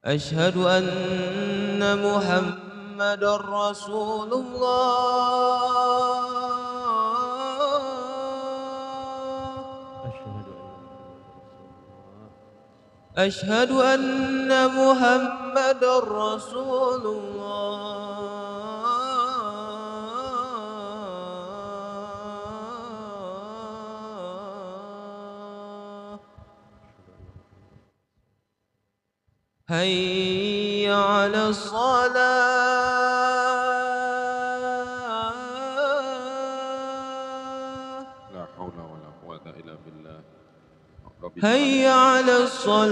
أشهد أن محمد رسول الله أشهد أن محمد رسول الله هيا على الصلاة la haula wa la quwata illa billah. Rabbi هيا على الصلاة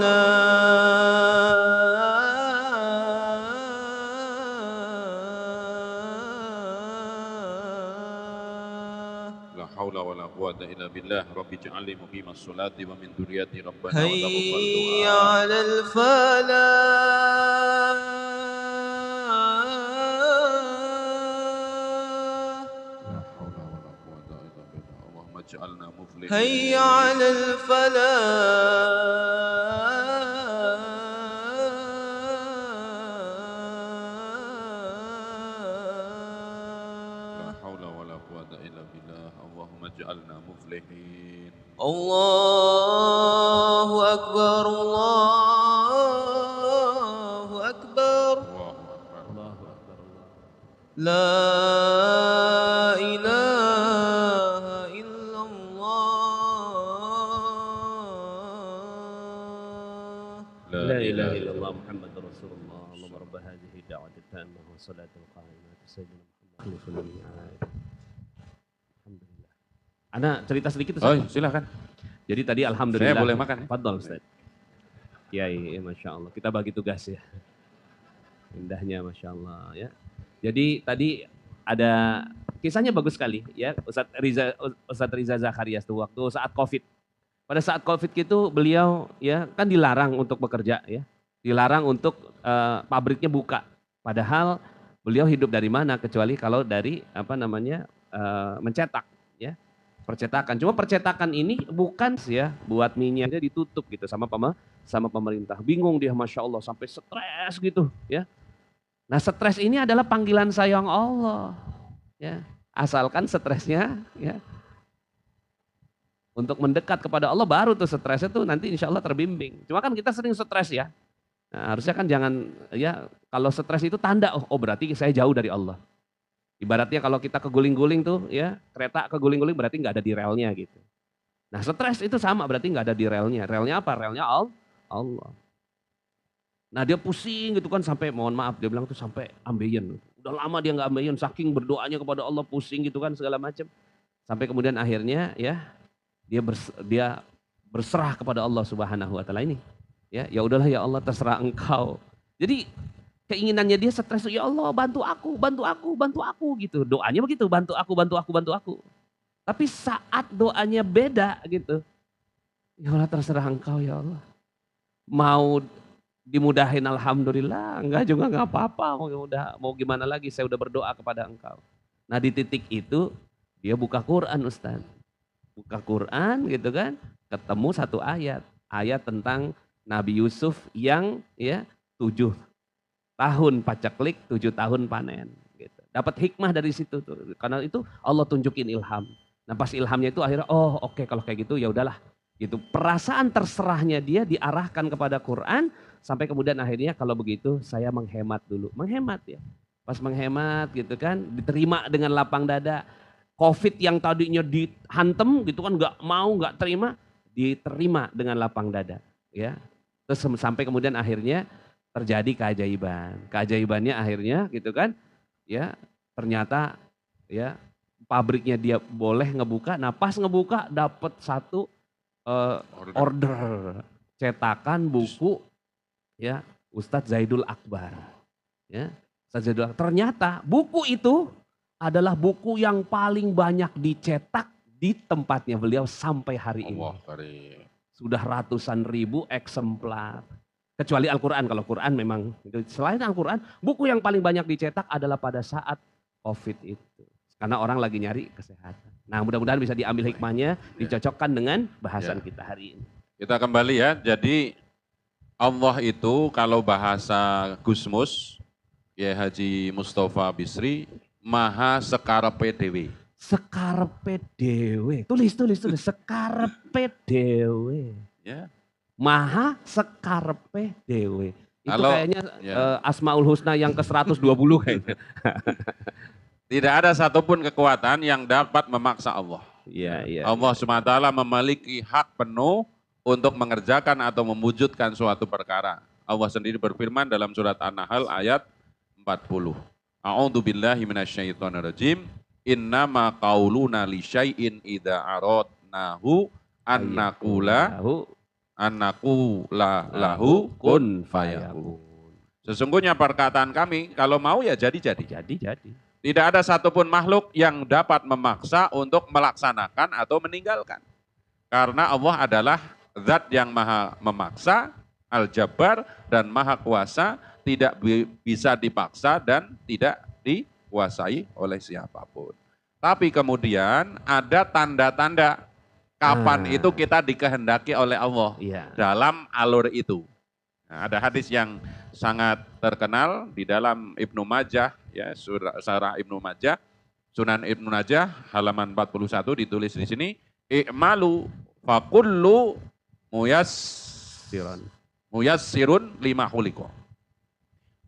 la haula wa la quwata illa billah. Rabbi ij'alni muqimas sholati wa min dzurriyyati rabbana wa taqabbal هيا du'a. على الفلاح La haula wa la quwata illa billah. Allahumma ij'alna muflihin. هيا على La الفلاح haula wa la quwata illa billah. Allahumma ij'alna muflihin. الله أكبر الله أكبر Allahu akbar. لا إله إلا الله لا إله إلا الله محمد رسول الله اللهم رب هذه الدعوة التامة والصلاة القائمة سيدنا محمد خلفنا من Alhamdulillah. Ana cerita sedikit Ustaz. Oh, silakan. Jadi tadi alhamdulillah. Saya boleh makan ya? Fadol Ustaz. Ya, iya, Masya Allah. Kita bagi tugas ya. Indahnya Masya Allah ya. Jadi tadi ada kisahnya bagus sekali ya. Ustadz Riza Zacharias tuh waktu saat Covid. Pada saat Covid itu beliau ya kan dilarang untuk bekerja ya. Dilarang untuk pabriknya buka. Padahal beliau hidup dari mana kecuali kalau dari apa namanya mencetak ya. Percetakan. Cuma percetakan ini bukan ya buat minyak aja ditutup gitu sama pemerintah. Bingung dia Masya Allah sampai stres gitu ya. Nah stres ini adalah panggilan sayang Allah ya. Asalkan stresnya ya untuk mendekat kepada Allah baru tuh stresnya tuh nanti insya Allah terbimbing. Cuma kan kita sering stres ya. Nah, harusnya kan jangan ya kalau stres itu tanda oh berarti saya jauh dari Allah. Ibaratnya kalau kita keguling-guling tuh ya, kereta keguling-guling berarti nggak ada di relnya gitu. Nah stres itu sama berarti nggak ada di relnya. Relnya apa? Relnya Allah. Nah dia pusing gitu kan sampai mohon maaf dia bilang tuh sampai ambeien. Udah lama dia nggak ambeien saking berdoanya kepada Allah pusing gitu kan segala macam. Sampai kemudian akhirnya ya dia berserah kepada Allah Subhanahu wa taala ini. Ya udahlah ya Allah terserah engkau. Jadi keinginannya dia stres, ya Allah bantu aku, bantu aku, bantu aku gitu. Doanya begitu, bantu aku, bantu aku, bantu aku. Tapi saat doanya beda gitu. Ya Allah terserah engkau ya Allah. Mau dimudahin alhamdulillah, enggak juga enggak apa-apa. Mau gimana lagi, saya udah berdoa kepada engkau. Nah di titik itu dia buka Quran Ustaz. Buka Quran gitu kan, ketemu satu ayat. Ayat tentang Nabi Yusuf yang ya 7 tahun paceklik, 7 tahun panen. Gitu. Dapat hikmah dari situ tuh. Karena itu Allah tunjukin ilham. Nah pas ilhamnya itu akhirnya, oh oke, kalau kayak gitu ya udahlah. Gitu. Perasaan terserahnya dia diarahkan kepada Quran, sampai kemudian akhirnya kalau begitu saya menghemat dulu. Menghemat ya. Pas menghemat gitu kan, diterima dengan lapang dada. Covid yang tadinya dihantem gitu kan, nggak terima, diterima dengan lapang dada. Ya. Terus sampai kemudian akhirnya terjadi keajaiban. Keajaibannya akhirnya gitu kan, ya ternyata ya pabriknya dia boleh ngebuka. Nah pas ngebuka dapat satu order cetakan buku ya Ustadz Zaidul Akbar. Ya, Ustadz Zaidul Akbar. Ternyata buku itu adalah buku yang paling banyak dicetak di tempatnya beliau sampai hari ini. Sudah ratusan ribu eksemplar. Kecuali Al-Quran, kalau Quran memang, selain Al-Quran, buku yang paling banyak dicetak adalah pada saat COVID itu. Karena orang lagi nyari kesehatan. Nah mudah-mudahan bisa diambil hikmahnya, dicocokkan dengan bahasan kita hari ini. Kita kembali ya, jadi Allah itu kalau bahasa Gusmus, ya Haji Mustafa Bisri, maha sekarepe dewe. Sekarepe dewe, tulis, sekarepe dewe. Ya. Maha sekarepe dewe. Itu Kalau, kayaknya ya. Asmaul Husna yang ke-120 kayaknya. Tidak ada satupun kekuatan yang dapat memaksa Allah. Iya. Allah SWT memiliki hak penuh untuk mengerjakan atau mewujudkan suatu perkara. Allah sendiri berfirman dalam surat An-Nahl ayat 40. A'udzu billahi minasyaitonirrajim. Innama qauluna li syai'in idza aradnahu an naqula lahu kun fayakun. Sesungguhnya perkataan kami kalau mau ya jadi. Tidak ada satupun makhluk yang dapat memaksa untuk melaksanakan atau meninggalkan. Karena Allah adalah zat yang maha memaksa, al-jabbar dan maha kuasa, tidak bisa dipaksa dan tidak dikuasai oleh siapapun. Tapi kemudian ada tanda-tanda kapan itu kita dikehendaki oleh Allah dalam alur itu. Nah, ada hadis yang sangat terkenal di dalam Ibnu Majah, ya Syarah Ibnu Majah, Sunan Ibnu Majah halaman 41 ditulis di sini, i'malu fakullu muyassirun lima khuliqa.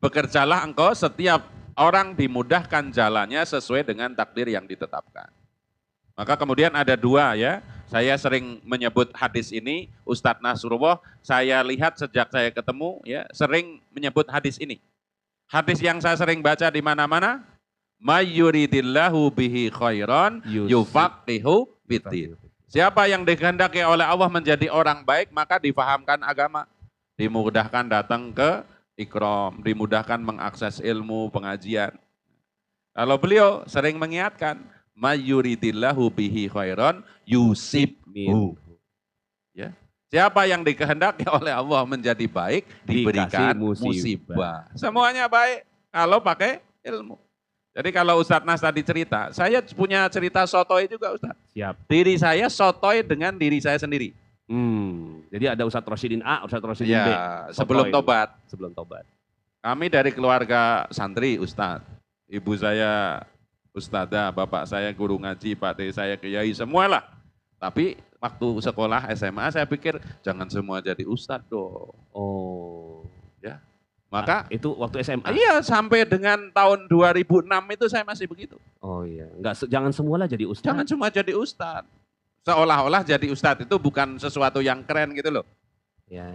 Bekerjalah engkau, setiap orang dimudahkan jalannya sesuai dengan takdir yang ditetapkan. Maka kemudian ada dua ya, saya sering menyebut hadis ini, Ustadz Nasrullah, saya lihat sejak saya ketemu ya, sering menyebut hadis ini. Hadis yang saya sering baca di mana-mana, mayyuridillahu bihi khairan yufaqihu fiddin. Siapa yang dikehendaki oleh Allah menjadi orang baik, maka difahamkan agama. Dimudahkan datang ke ikram, dimudahkan mengakses ilmu, pengajian. Kalau beliau sering mengingatkan, mayyuridillahu bihi khairan yusibhu. Ya. Siapa yang dikehendaki oleh Allah menjadi baik, diberikan musibah. Semuanya baik kalau pakai ilmu. Jadi kalau Ustadz Nas tadi cerita, saya punya cerita sotoy juga Ustadz. Siap. Diri saya sotoy dengan diri saya sendiri. Jadi ada Ustadz Rosidin A, Ustadz Rosidin B. Sebelum tobat. Sebelum tobat. Kami dari keluarga santri Ustadz. Ibu saya Ustadzah, bapak saya guru ngaji, pak teh saya kiai, semualah. Tapi waktu sekolah SMA saya pikir jangan semua jadi Ustadz dong. Oh. Ya. Maka itu waktu SMA? Iya, sampai dengan tahun 2006 itu saya masih begitu. Oh iya, jangan semualah jadi Ustadz. Jangan semua jadi Ustadz. Seolah-olah jadi Ustadz itu bukan sesuatu yang keren gitu loh. Ya.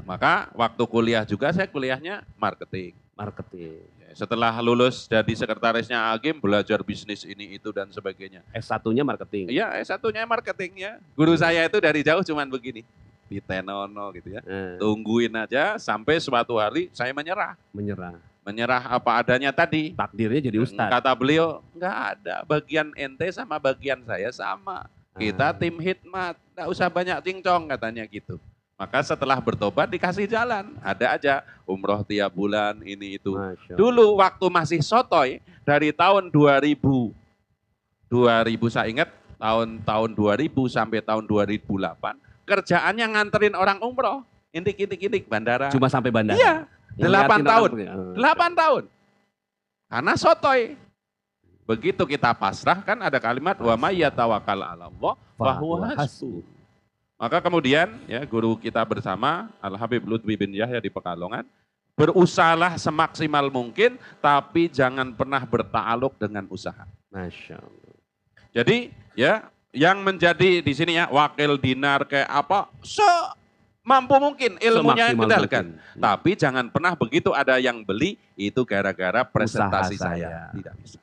Maka waktu kuliah juga saya kuliahnya marketing. Marketing. Ya, Setelah lulus jadi sekretarisnya Agim, belajar bisnis ini itu dan sebagainya. S1-nya marketing. Iya, S1-nya marketingnya. Guru saya itu dari jauh cuman begini, ditenono gitu ya. Tungguin aja sampai suatu hari saya menyerah. Menyerah apa adanya tadi. Takdirnya jadi ustadz. Kata beliau, enggak ada, bagian ente sama bagian saya sama. Kita tim hikmat, enggak usah banyak cincong katanya gitu. Maka setelah bertobat dikasih jalan, ada aja umroh tiap bulan ini itu. Dulu waktu masih sotoy dari tahun 2000 saya ingat tahun 2000 sampai tahun 2008 kerjaannya nganterin orang umroh, intik bandara. Cuma sampai bandara. Iya, 8 tahun. 8 tahun. Karena sotoy. Begitu kita pasrah kan ada kalimat wa may yatawakkal 'ala Allah fa huwa hasbuh. Maka kemudian ya guru kita bersama Al-Habib Lutfi bin Yahya di Pekalongan, berusahalah semaksimal mungkin tapi jangan pernah berta'aluk dengan usaha. Masya Allah. Jadi ya yang menjadi di sini ya wakil dinar kayak apa semampu mungkin ilmunya yang kendalikan. Tapi jangan pernah begitu ada yang beli itu gara-gara presentasi saya. Tidak bisa.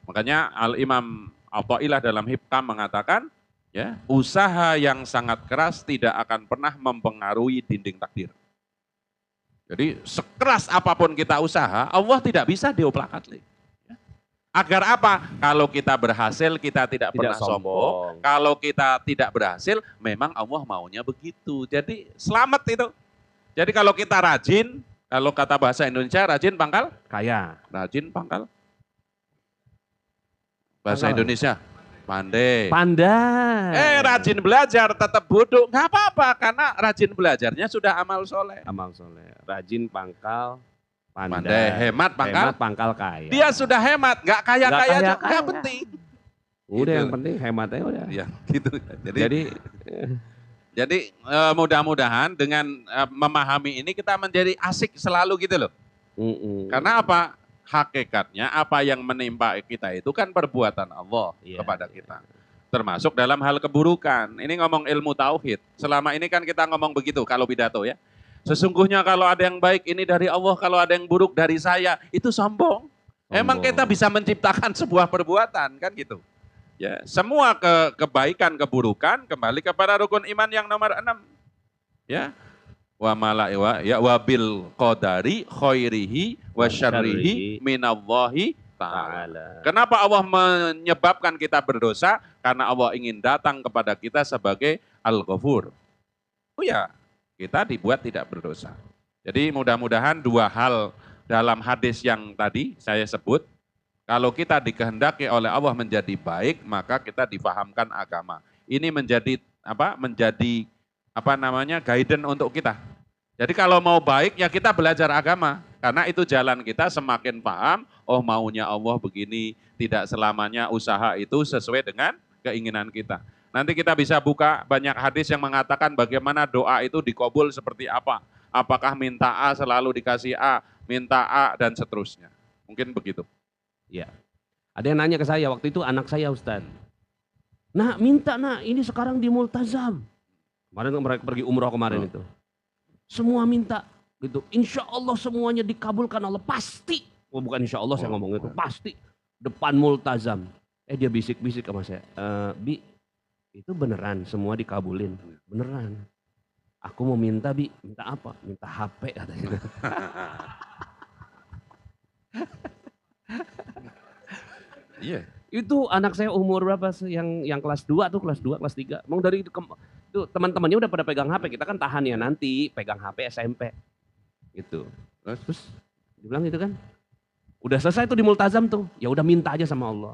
Makanya Al-Imam Athaillah dalam Hikam mengatakan, ya, usaha yang sangat keras tidak akan pernah mempengaruhi dinding takdir. Jadi sekeras apapun kita usaha, Allah tidak bisa dioplak-atik. Agar apa? Kalau kita berhasil, kita tidak pernah sombong. Kalau kita tidak berhasil, memang Allah maunya begitu. Jadi selamat itu. Jadi kalau kita rajin, kalau kata bahasa Indonesia, rajin pangkal kaya. Rajin pangkal bahasa Indonesia. Pandai. Rajin belajar tetap bodoh, nggak apa-apa karena rajin belajarnya sudah amal soleh. Rajin pangkal pandai. Hemat pangkal kaya. Dia sudah hemat, nggak kaya-kaya juga nggak penting. Udah gitu. Yang penting hematnya udah. Ya, gitu. Jadi mudah-mudahan dengan memahami ini kita menjadi asik selalu gitu loh. Karena apa? Hakikatnya apa yang menimpa kita itu kan perbuatan Allah kepada kita. Termasuk dalam hal keburukan. Ini ngomong ilmu tauhid. Selama ini kan kita ngomong begitu kalau pidato ya. Sesungguhnya kalau ada yang baik ini dari Allah, kalau ada yang buruk dari saya, itu sombong. Emang kita bisa menciptakan sebuah perbuatan kan gitu. Ya, semua kebaikan, keburukan kembali kepada rukun iman yang nomor 6. Ya. Wa bil qadari khairihi wa syarrihi minallahi ta'ala. Kenapa Allah menyebabkan kita berdosa? Karena Allah ingin datang kepada kita sebagai Al-Ghafur. Oh ya, kita dibuat tidak berdosa. Jadi mudah-mudahan dua hal dalam hadis yang tadi saya sebut, kalau kita dikehendaki oleh Allah menjadi baik, maka kita difahamkan agama. Ini menjadi guidance untuk kita. Jadi kalau mau baik ya kita belajar agama. Karena itu jalan kita semakin paham, oh maunya Allah begini, tidak selamanya usaha itu sesuai dengan keinginan kita. Nanti kita bisa buka banyak hadis yang mengatakan bagaimana doa itu dikabul seperti apa. Apakah minta A selalu dikasih A, minta A dan seterusnya. Mungkin begitu. Ya. Ada yang nanya ke saya, waktu itu anak saya Ustaz. Nah minta ini sekarang di Multazam. Kemarin mereka pergi umroh kemarin itu. Semua minta gitu. Insya Allah semuanya dikabulkan Allah. Pasti. Oh, bukan insya Allah saya ngomong itu. Pasti. Depan Multazam. Dia bisik-bisik sama saya. Bi, itu beneran semua dikabulin. Beneran. Aku mau minta Bi. Minta apa? Minta HP katanya. Iya. Itu anak saya umur berapa sih? Yang kelas 2 tuh, kelas 2, kelas 3. Emang dari itu teman-temannya udah pada pegang HP. Kita kan tahan ya nanti pegang HP SMP. Gitu. Terus dibilang gitu kan. Udah selesai tuh di Multazam tuh. Ya udah minta aja sama Allah.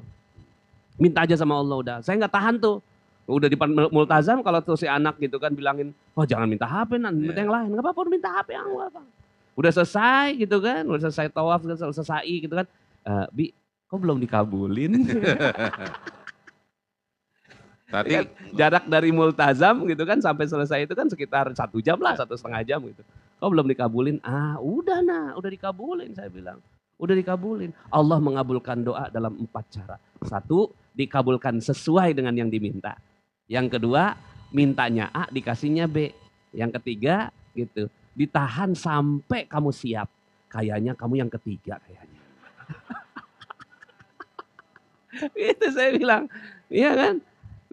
Minta aja sama Allah udah. Saya nggak tahan tuh. Udah di Multazam kalau tuh si anak gitu kan bilangin, "Oh, jangan minta HP minta yang lain." Enggak apa-apa, udah minta HP yang apa. Udah selesai gitu kan. Udah selesai tawaf, selesai gitu kan. Bi, kok belum dikabulin? Tadi kan, jarak dari Multazam gitu kan sampai selesai itu kan sekitar 1 jam lah, 1,5 jam gitu. Kok belum dikabulin? Udah udah dikabulin saya bilang. Udah dikabulin. Allah mengabulkan doa dalam 4 cara. 1, dikabulkan sesuai dengan yang diminta. Yang kedua, mintanya A, dikasihnya B. Yang ketiga gitu, ditahan sampai kamu siap. Kayaknya kamu yang ketiga kayaknya. Itu saya bilang, iya kan?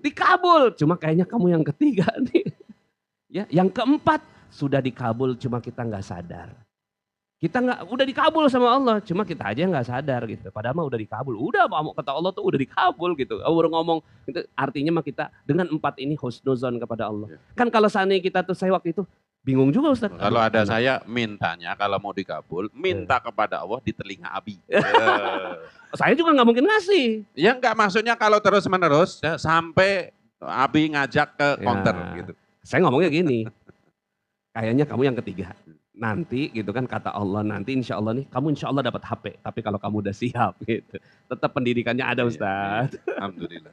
Dikabul, cuma kayaknya kamu yang ketiga nih. Ya, yang keempat sudah dikabul, cuma kita nggak sadar. Kita nggak, udah dikabul sama Allah, cuma kita aja nggak sadar gitu. Padahal mah udah dikabul, udah mau kata Allah tuh udah dikabul gitu. Baru ngomong, itu artinya mah kita dengan empat ini husnuzon kepada Allah. Kan kalau seandainya kita tuh saya waktu itu bingung juga Ustaz. Kalau ada saya mintanya kalau mau dikabul, minta kepada Allah di telinga Abi. Saya juga nggak mungkin ngasih. Ya enggak, maksudnya kalau terus menerus ya, sampai Abi ngajak ke counter gitu. Saya ngomongnya gini, kayaknya kamu yang ketiga. Nanti gitu kan kata Allah, nanti insya Allah nih kamu insya Allah dapat HP. Tapi kalau kamu udah siap gitu. Tetap pendidikannya ada Ustaz. Alhamdulillah.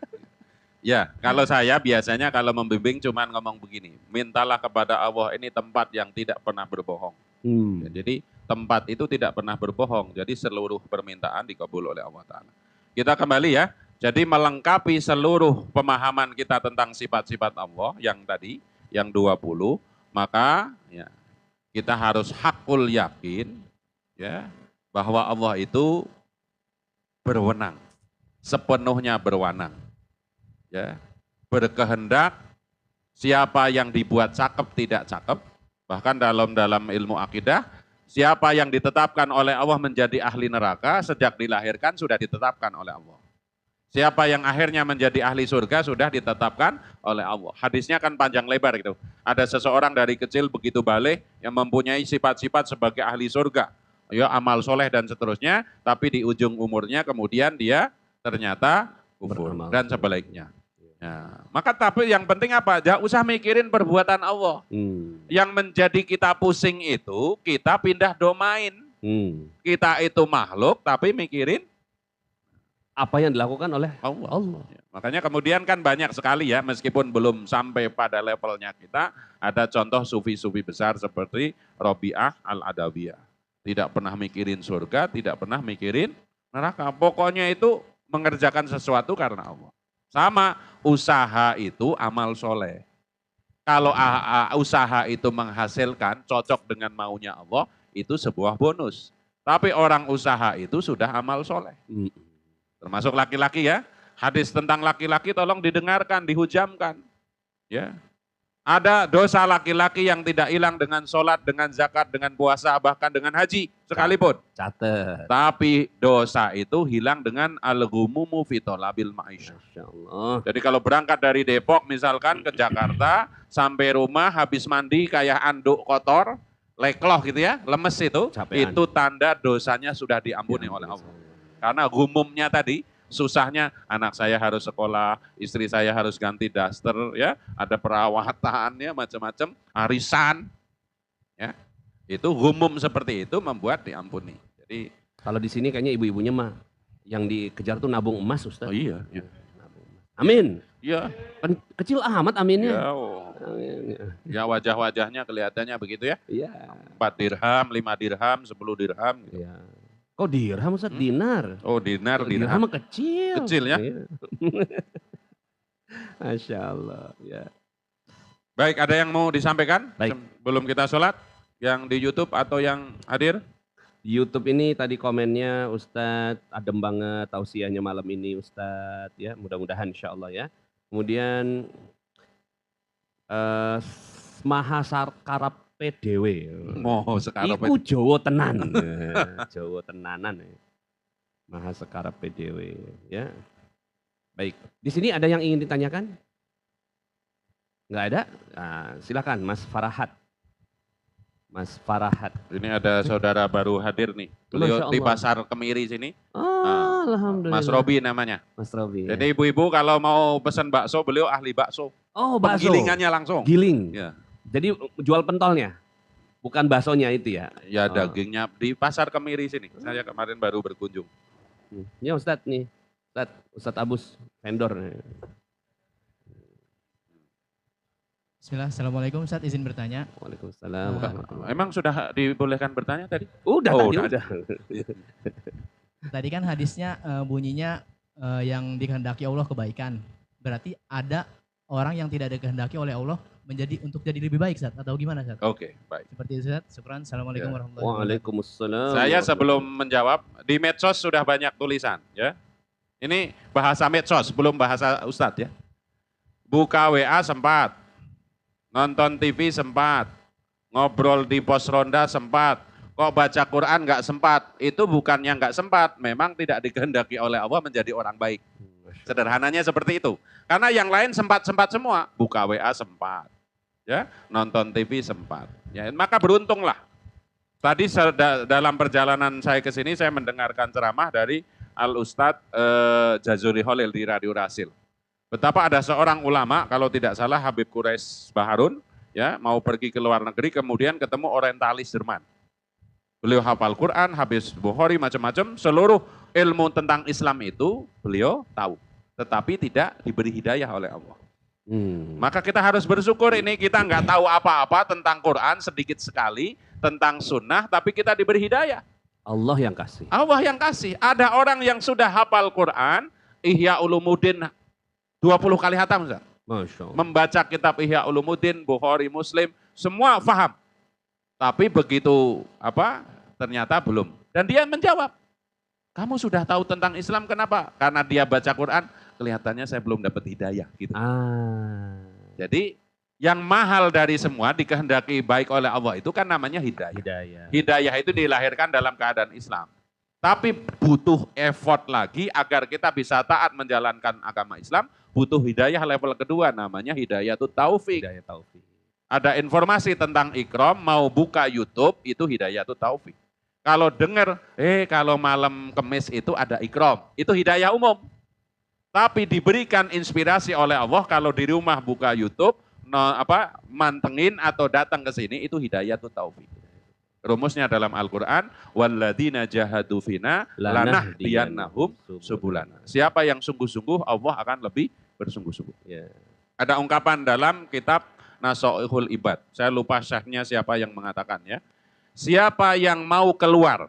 Ya, kalau saya biasanya kalau membimbing cuman ngomong begini, mintalah kepada Allah ini tempat yang tidak pernah berbohong. Ya, jadi tempat itu tidak pernah berbohong, jadi seluruh permintaan dikabul oleh Allah Ta'ala. Kita kembali ya, jadi melengkapi seluruh pemahaman kita tentang sifat-sifat Allah yang tadi, yang 20, maka ya, kita harus hakul yakin ya, bahwa Allah itu berwenang, sepenuhnya berwenang. Ya, berkehendak, siapa yang dibuat cakep tidak cakep, bahkan dalam ilmu akidah, siapa yang ditetapkan oleh Allah menjadi ahli neraka sejak dilahirkan sudah ditetapkan oleh Allah. Siapa yang akhirnya menjadi ahli surga sudah ditetapkan oleh Allah. Hadisnya kan panjang lebar gitu. Ada seseorang dari kecil begitu balik yang mempunyai sifat-sifat sebagai ahli surga. Ya, amal soleh dan seterusnya, tapi di ujung umurnya kemudian dia ternyata kufur dan sebaliknya. Ya, maka tapi yang penting apa? Jangan usah mikirin perbuatan Allah. Yang menjadi kita pusing itu kita pindah domain. Kita itu makhluk tapi mikirin apa yang dilakukan oleh Allah. Ya, makanya kemudian kan banyak sekali ya, meskipun belum sampai pada levelnya kita, ada contoh sufi-sufi besar seperti Robi'ah Al-Adawiyah. Tidak pernah mikirin surga, tidak pernah mikirin neraka. Pokoknya itu mengerjakan sesuatu karena Allah. Sama, usaha itu amal soleh. Kalau usaha itu menghasilkan, cocok dengan maunya Allah, itu sebuah bonus. Tapi orang usaha itu sudah amal soleh. Termasuk laki-laki ya. Hadis tentang laki-laki tolong didengarkan, dihujamkan. Ya. Ada dosa laki-laki yang tidak hilang dengan sholat, dengan zakat, dengan puasa, bahkan dengan haji sekalipun. Catat. Tapi dosa itu hilang dengan al-ghumumu fi thalabil ma'isyah. Jadi kalau berangkat dari Depok misalkan ke Jakarta, sampai rumah habis mandi kayak anduk kotor, lekloh gitu ya, lemes itu tanda dosanya sudah diampuni oleh Allah. Karena gumumnya tadi, susahnya anak saya harus sekolah, istri saya harus ganti daster, ya, ada perawatan, ya, macam-macam, arisan, ya, itu gumum seperti itu membuat diampuni. Jadi kalau di sini kayaknya ibu-ibunya mah yang dikejar tuh nabung emas, Ustaz. Oh iya. Iya. Amin. Iya. Kecil amat aminnya. Ya, ya wajah-wajahnya kelihatannya begitu ya. Iya. 4 dirham, 5 dirham, 10 dirham. Gitu. Iya. Kok dirham Ustaz? Dinar. Oh dinar. Dirham mah kecil. Kecil ya. Masya Allah. Ya. Baik, ada yang mau disampaikan? Baik. Sebelum kita sholat, yang di YouTube atau yang hadir? Di YouTube ini tadi komennya Ustadz, adem banget tausiahnya malam ini Ustadz, ya mudah-mudahan insya Allah ya. Kemudian Maha Karap PDW. Oh, sekarang Iku Jawa tenan. Jawa tenanan ya. Maha Sekarap PDW ya. Baik, di sini ada yang ingin ditanyakan? Enggak ada? Nah, silakan Mas Farahat. Mas Farahat. Ini ada saudara baru hadir nih. Beliau di Pasar Kemiri sini. Oh, alhamdulillah. Mas Robi namanya. Mas Robi. Jadi ibu-ibu kalau mau pesan bakso, beliau ahli bakso. Oh, bakso. Penggilingannya langsung. Giling. Ya. Jadi jual pentolnya, bukan baksonya itu ya? Ya dagingnya di Pasar Kemiri sini. Saya kemarin baru berkunjung. Ya Ustadz nih, Ustadz Abus, vendor. Bismillah, Assalamualaikum Ustadz, izin bertanya. Waalaikumsalam. Emang sudah dibolehkan bertanya tadi? Udah oh, tadi udah. Tadi kan hadisnya bunyinya yang dikehendaki Allah kebaikan. Berarti ada orang yang tidak dikehendaki oleh Allah untuk jadi lebih baik Ustaz atau gimana Ustaz? Oke, baik. Seperti itu Ustaz. Syukran. Assalamualaikum Ya. warahmatullahi wabarakatuh. Waalaikumsalam. Saya sebelum menjawab, di medsos sudah banyak tulisan ya. Ini bahasa medsos, belum bahasa Ustadz ya. Buka WA sempat, nonton TV sempat, ngobrol di pos ronda sempat, kok baca Quran nggak sempat. Itu bukannya nggak sempat, memang tidak dikehendaki oleh Allah menjadi orang baik. Sederhananya seperti itu. Karena yang lain sempat-sempat semua, buka WA sempat, ya, nonton TV sempat. Ya, maka beruntunglah. Tadi dalam perjalanan saya ke sini saya mendengarkan ceramah dari Al Ustadz Jazuli Holil di Radio Rasil. Betapa ada seorang ulama, kalau tidak salah Habib Quraish Baharun, ya, mau pergi ke luar negeri, kemudian ketemu orientalis Jerman. Beliau hafal Quran, habis Bukhari, macam-macam, seluruh ilmu tentang Islam itu beliau tahu. Tetapi tidak diberi hidayah oleh Allah. Maka kita harus bersyukur ini kita nggak tahu apa-apa tentang Quran, sedikit sekali, tentang sunnah, tapi kita diberi hidayah. Allah yang kasih. Allah yang kasih. Ada orang yang sudah hafal Quran, Ihya Ulumuddin 20 kali hatam, Ustaz. Masya Allah. Membaca kitab Ihya Ulumuddin, Bukhari, Muslim, semua paham. Tapi begitu ternyata belum. Dan dia menjawab, kamu sudah tahu tentang Islam, kenapa? Karena dia baca Quran, kelihatannya saya belum dapat hidayah. Gitu. Jadi yang mahal dari semua dikehendaki baik oleh Allah itu kan namanya hidayah. Hidayah itu dilahirkan dalam keadaan Islam. Tapi butuh effort lagi agar kita bisa taat menjalankan agama Islam, butuh hidayah level kedua, namanya hidayah itu taufik. Ada informasi tentang ikram, mau buka YouTube, itu hidayah itu taufik. Kalau dengar, kalau malam Kemis itu ada ikram, itu hidayah umum. Tapi diberikan inspirasi oleh Allah, kalau di rumah buka YouTube, mantengin atau datang ke sini, itu hidayah itu taufik. Rumusnya dalam Al-Quran, walladzina jahadu fina lanahdiyannahum subulana. Siapa yang sungguh-sungguh, Allah akan lebih bersungguh-sungguh. Ada ungkapan dalam kitab Nasoihul Ibad. Saya lupa syekhnya siapa yang mengatakan ya. Siapa yang mau keluar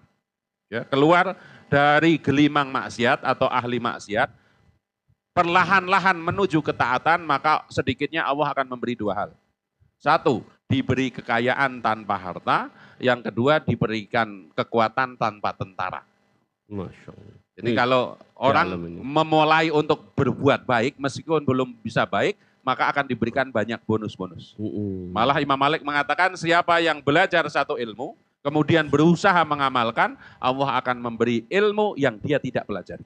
dari gelimang maksiat atau ahli maksiat, perlahan-lahan menuju ketaatan, maka sedikitnya Allah akan memberi dua hal. Satu, diberi kekayaan tanpa harta. Yang kedua, diberikan kekuatan tanpa tentara. Masya Allah. Jadi kalau orang memulai untuk berbuat baik, meskipun belum bisa baik, maka akan diberikan banyak bonus-bonus. Malah Imam Malik mengatakan siapa yang belajar satu ilmu, kemudian berusaha mengamalkan, Allah akan memberi ilmu yang dia tidak pelajari.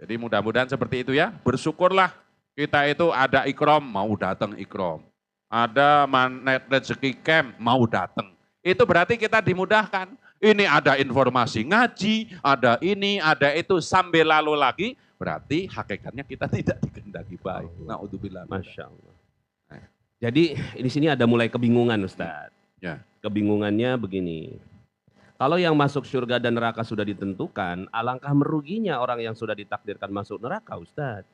Jadi mudah-mudahan seperti itu ya. Bersyukurlah kita itu ada ikram, mau datang ikram. Ada Magnet Rezeki Camp, mau datang. Itu berarti kita dimudahkan. Ini ada informasi ngaji, ada ini, ada itu, sambil lalu lagi, berarti hakikatnya kita tidak dikehendaki baik. Na'udzubillah. Masya Allah. Jadi di sini ada mulai kebingungan Ustaz. Ya. Kebingungannya begini. Kalau yang masuk surga dan neraka sudah ditentukan, alangkah meruginya orang yang sudah ditakdirkan masuk neraka Ustaz.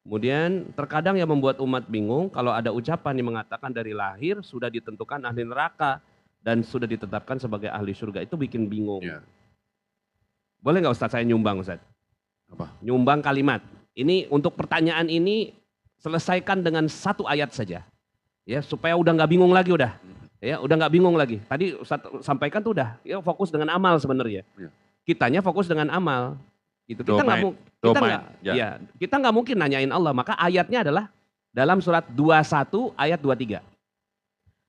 Kemudian terkadang yang membuat umat bingung kalau ada ucapan yang mengatakan dari lahir sudah ditentukan ahli neraka dan sudah ditetapkan sebagai ahli surga, itu bikin bingung. Ya. Boleh nggak Ustaz saya nyumbang Ustaz? Apa? Nyumbang kalimat. Ini untuk pertanyaan ini selesaikan dengan satu ayat saja. Ya, supaya udah nggak bingung lagi udah. Ya, udah nggak bingung lagi. Tadi Ustaz sampaikan tuh udah, ya fokus dengan amal sebenarnya. Ya. Kitanya fokus dengan amal. Gitu. Kita nggak mungkin nanyain Allah, maka ayatnya adalah dalam surat 21 ayat 23.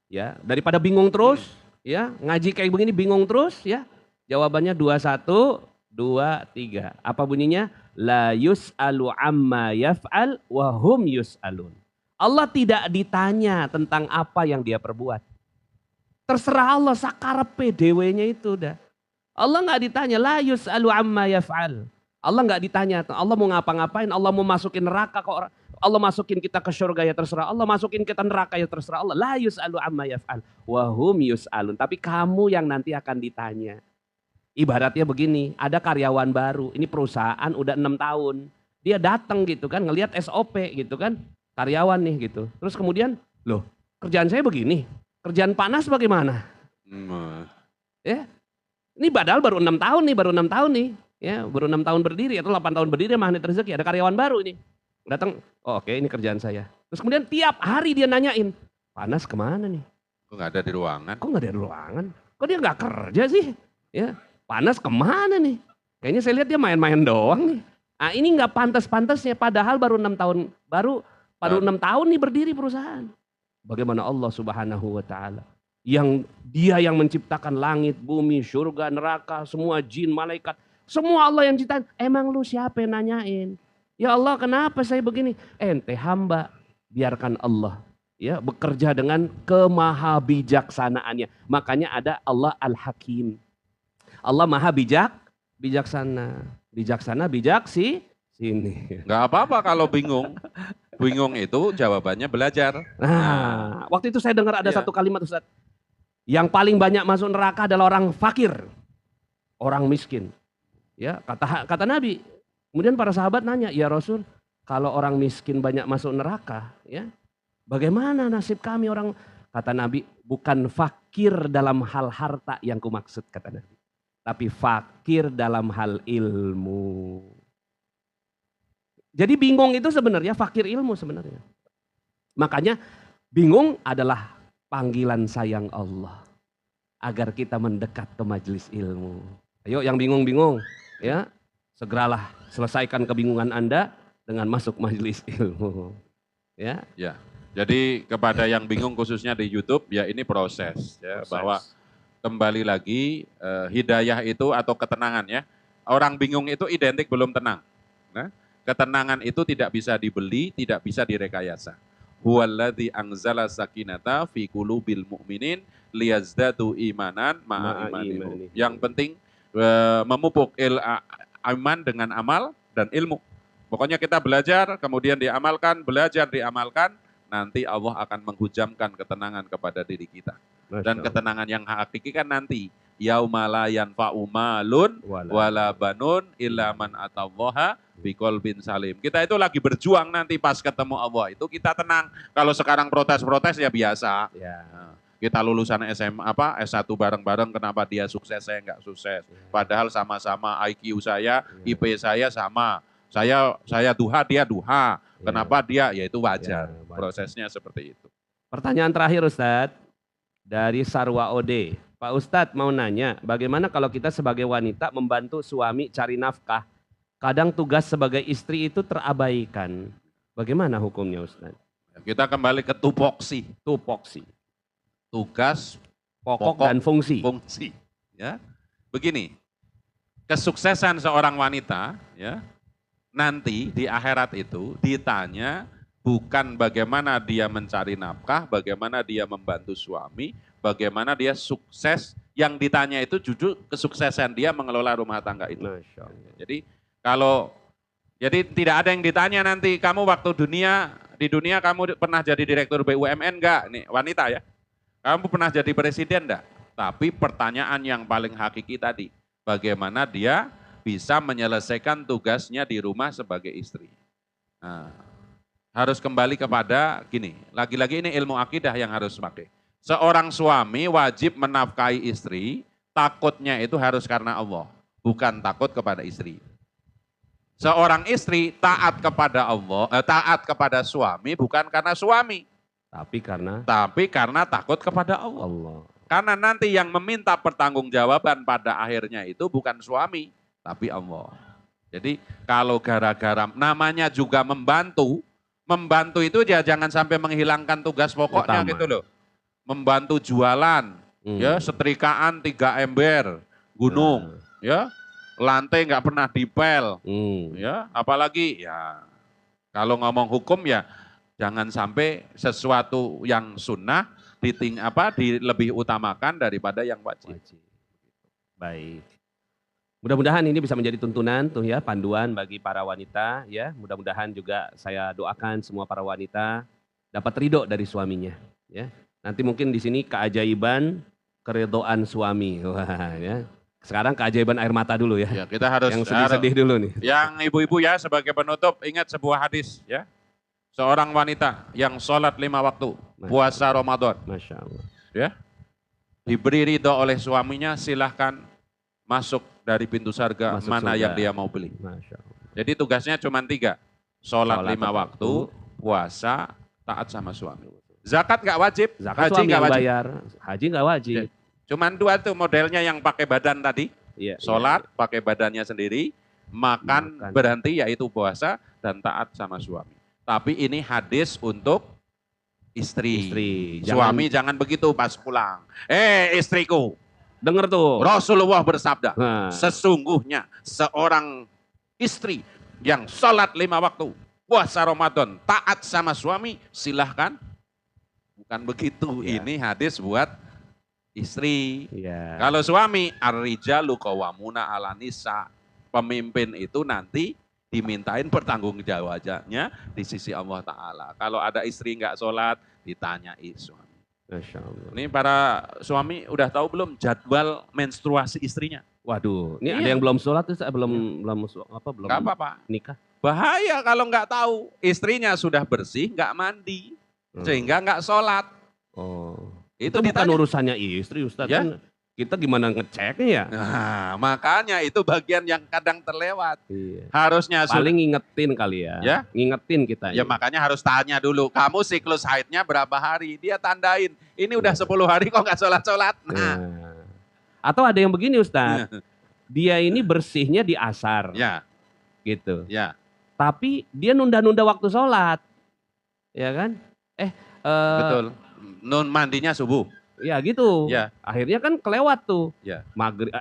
Ya, daripada bingung terus, ya, ngaji kayak begini bingung terus, ya. Jawabannya 21 2 3. Apa bunyinya? La yus'alu amma yaf'al wa hum yus'alun. Allah tidak ditanya tentang apa yang dia perbuat. Terserah Allah sakarepe dewenya itu udah. Allah nggak ditanya, la yus'alu amma yaf'al. Allah nggak ditanya, Allah mau ngapa-ngapain, Allah mau masukin neraka kok, Allah masukin kita ke surga ya terserah Allah, masukin kita neraka ya terserah Allah. La yus'alu amma yaf'al wa hum yus'alun. Tapi kamu yang nanti akan ditanya. Ibaratnya begini, ada karyawan baru, ini perusahaan udah 6 tahun. Dia datang gitu kan, ngelihat SOP gitu kan, karyawan nih gitu. Terus kemudian, loh kerjaan saya begini, kerjaan panas bagaimana? Ya, ini padahal baru 6 tahun nih. Ya, baru 6 tahun berdiri atau 8 tahun berdiri Magnet Rezeki, ada karyawan baru ini. Datang, oh oke, ini kerjaan saya. Terus kemudian tiap hari dia nanyain, panas kemana nih? Kok nggak ada di ruangan? Kok nggak ada di ruangan? Kok dia nggak kerja sih? Ya, panas kemana nih? Kayaknya saya lihat dia main-main doang nih. Ah, ini nggak pantas-pantasnya, padahal baru 6 tahun, baru 6 tahun nih berdiri perusahaan. Bagaimana Allah Subhanahu wa Ta'ala yang dia yang menciptakan langit, bumi, surga, neraka, semua jin, malaikat, semua Allah yang ciptain. Emang lu siapa yang nanyain? Ya Allah, kenapa saya begini? Ente hamba, biarkan Allah ya bekerja dengan kemahabijaksanaannya. Makanya ada Allah Al-Hakim. Allah Maha bijaksana. Bijaksana, sini. Nggak apa-apa kalau bingung. Bingung itu jawabannya belajar. Nah, waktu itu saya dengar ada Iya. satu kalimat Ustaz. Yang paling banyak masuk neraka adalah orang fakir. Orang miskin. Ya, kata Nabi. Kemudian para sahabat nanya, "Ya Rasul, kalau orang miskin banyak masuk neraka, ya, bagaimana nasib kami orang?" Kata Nabi, "Bukan fakir dalam hal harta yang kumaksud," kata Nabi. Tapi fakir dalam hal ilmu. Jadi bingung itu sebenarnya fakir ilmu sebenarnya. Makanya bingung adalah panggilan sayang Allah. Agar kita mendekat ke majelis ilmu. Ayo yang bingung-bingung ya, segeralah selesaikan kebingungan Anda dengan masuk majelis ilmu. Ya. Ya. Jadi kepada yang bingung khususnya di YouTube, ya ini proses ya, bahwa kembali lagi hidayah itu atau ketenangan ya. Orang bingung itu identik belum tenang. Nah, ketenangan itu tidak bisa dibeli, tidak bisa direkayasa. Huwallazi anzala sakinata fi qulubil mu'minin liyazdadu imanan ma'a imanihim. Yang penting memupuk iman dengan amal dan ilmu. Pokoknya kita belajar, kemudian diamalkan, belajar diamalkan, nanti Allah akan menghujamkan ketenangan kepada diri kita. Dan ketenangan yang hakiki kan nanti yaumala yanfa'u malun wala banun illa man atallaha biqalbin salim. Kita itu lagi berjuang nanti pas ketemu Allah itu kita tenang. Kalau sekarang protes-protes ya biasa. Ya. Kita lulusan SMA S1 bareng-bareng, kenapa dia sukses saya nggak sukses. Padahal sama-sama IQ saya, IP saya sama. Saya duha, dia duha. Kenapa dia? Ya itu wajar. Prosesnya seperti itu. Pertanyaan terakhir Ustadz. Dari Sarwa Ode. Pak Ustadz mau nanya, bagaimana kalau kita sebagai wanita membantu suami cari nafkah? Kadang tugas sebagai istri itu terabaikan. Bagaimana hukumnya Ustadz? Kita kembali ke tupoksi. Tupoksi. Tugas, Pokok dan fungsi. fungsi. Ya. Begini, kesuksesan seorang wanita ya nanti di akhirat itu ditanya bukan bagaimana dia mencari nafkah, bagaimana dia membantu suami, bagaimana dia sukses. Yang ditanya itu jujur kesuksesan dia mengelola rumah tangga itu. Masya Allah. Jadi tidak ada yang ditanya nanti kamu waktu di dunia kamu pernah jadi direktur BUMN enggak? Nih wanita ya. Kamu pernah jadi presiden enggak? Tapi pertanyaan yang paling hakiki tadi, bagaimana dia bisa menyelesaikan tugasnya di rumah sebagai istri. Nah, harus kembali kepada gini, lagi-lagi ini ilmu akidah yang harus pakai. Seorang suami wajib menafkahi istri, takutnya itu harus karena Allah, bukan takut kepada istri. Seorang istri taat kepada Allah, taat kepada suami bukan karena suami, Tapi karena takut kepada Allah. Allah. Karena nanti yang meminta pertanggungjawaban pada akhirnya itu bukan suami, tapi Allah. Jadi kalau gara-gara namanya juga membantu itu ya jangan sampai menghilangkan tugas pokoknya Utama. gitu loh. Membantu jualan, ya setrikaan 3 ember, gunung, ya lantai nggak pernah dipel, ya apalagi ya kalau ngomong hukum ya jangan sampai sesuatu yang sunnah lebih utamakan daripada yang wajib. Baik. Mudah-mudahan ini bisa menjadi tuntunan tuh ya, panduan bagi para wanita ya. Mudah-mudahan juga saya doakan semua para wanita dapat ridho dari suaminya ya. Nanti mungkin di sini keajaiban keridhaan suami. Wah ya. Sekarang keajaiban air mata dulu ya. Ya, kita harus yang sedih-sedih dulu nih. Yang ibu-ibu ya sebagai penutup ingat sebuah hadis ya. Seorang wanita yang sholat 5 waktu, puasa Ramadan. Masya Allah. Ya, diberi ridho oleh suaminya silahkan masuk dari pintu surga mana surga. yang dia mau pilih. Masya Allah. Jadi tugasnya cuma 3, sholat 5 waktu, puasa, taat sama suami. Zakat nggak wajib, Zakat haji suami nggak yang wajib. bayar, haji nggak wajib. Cuman dua tuh modelnya yang pakai badan tadi, Iya, sholat pakai badannya sendiri, makan Makan. berhenti yaitu puasa dan taat sama suami. Tapi ini hadis untuk istri. Istri. Suami jangan begitu pas pulang. Istriku, Dengar tuh. Rasulullah bersabda, Nah, sesungguhnya seorang istri yang sholat 5 waktu, puasa Ramadan, taat sama suami, silahkan. Bukan begitu, Ya. ini hadis buat istri. iya. Kalau suami, ar-rijalu qawwamuna 'ala nisa. Pemimpin itu nanti dimintain pertanggungjawabannya di sisi Allah Ta'ala. Kalau ada istri nggak sholat, ditanyai suami. Masya Allah. Ini para suami udah tahu belum jadwal menstruasi istrinya? Waduh, ini Iya. ada yang belum sholat, terus belum belum Nggak apa-apa. nikah. Bahaya kalau nggak tahu. Istrinya sudah bersih, nggak mandi. Sehingga nggak sholat. Oh. Itu Itu bukan ditanya. urusannya istri, Ustaz. Ya. Kan kita gimana ngeceknya ya? Nah, makanya itu bagian yang kadang terlewat. Iya. Harusnya Paling ngingetin kali ya. Ya. Ngingetin kita. Ya makanya harus tanya dulu, kamu siklus haidnya berapa hari? Dia tandain, ini udah 10 hari kok nggak sholat-sholat. Nah, Nah. Atau ada yang begini Ustaz. Dia ini bersihnya di asar ya, gitu. ya, Tapi dia nunda-nunda waktu sholat. Ya kan? betul. Nun mandinya subuh. Ya gitu. Ya. Akhirnya kan kelewat tuh. Ya.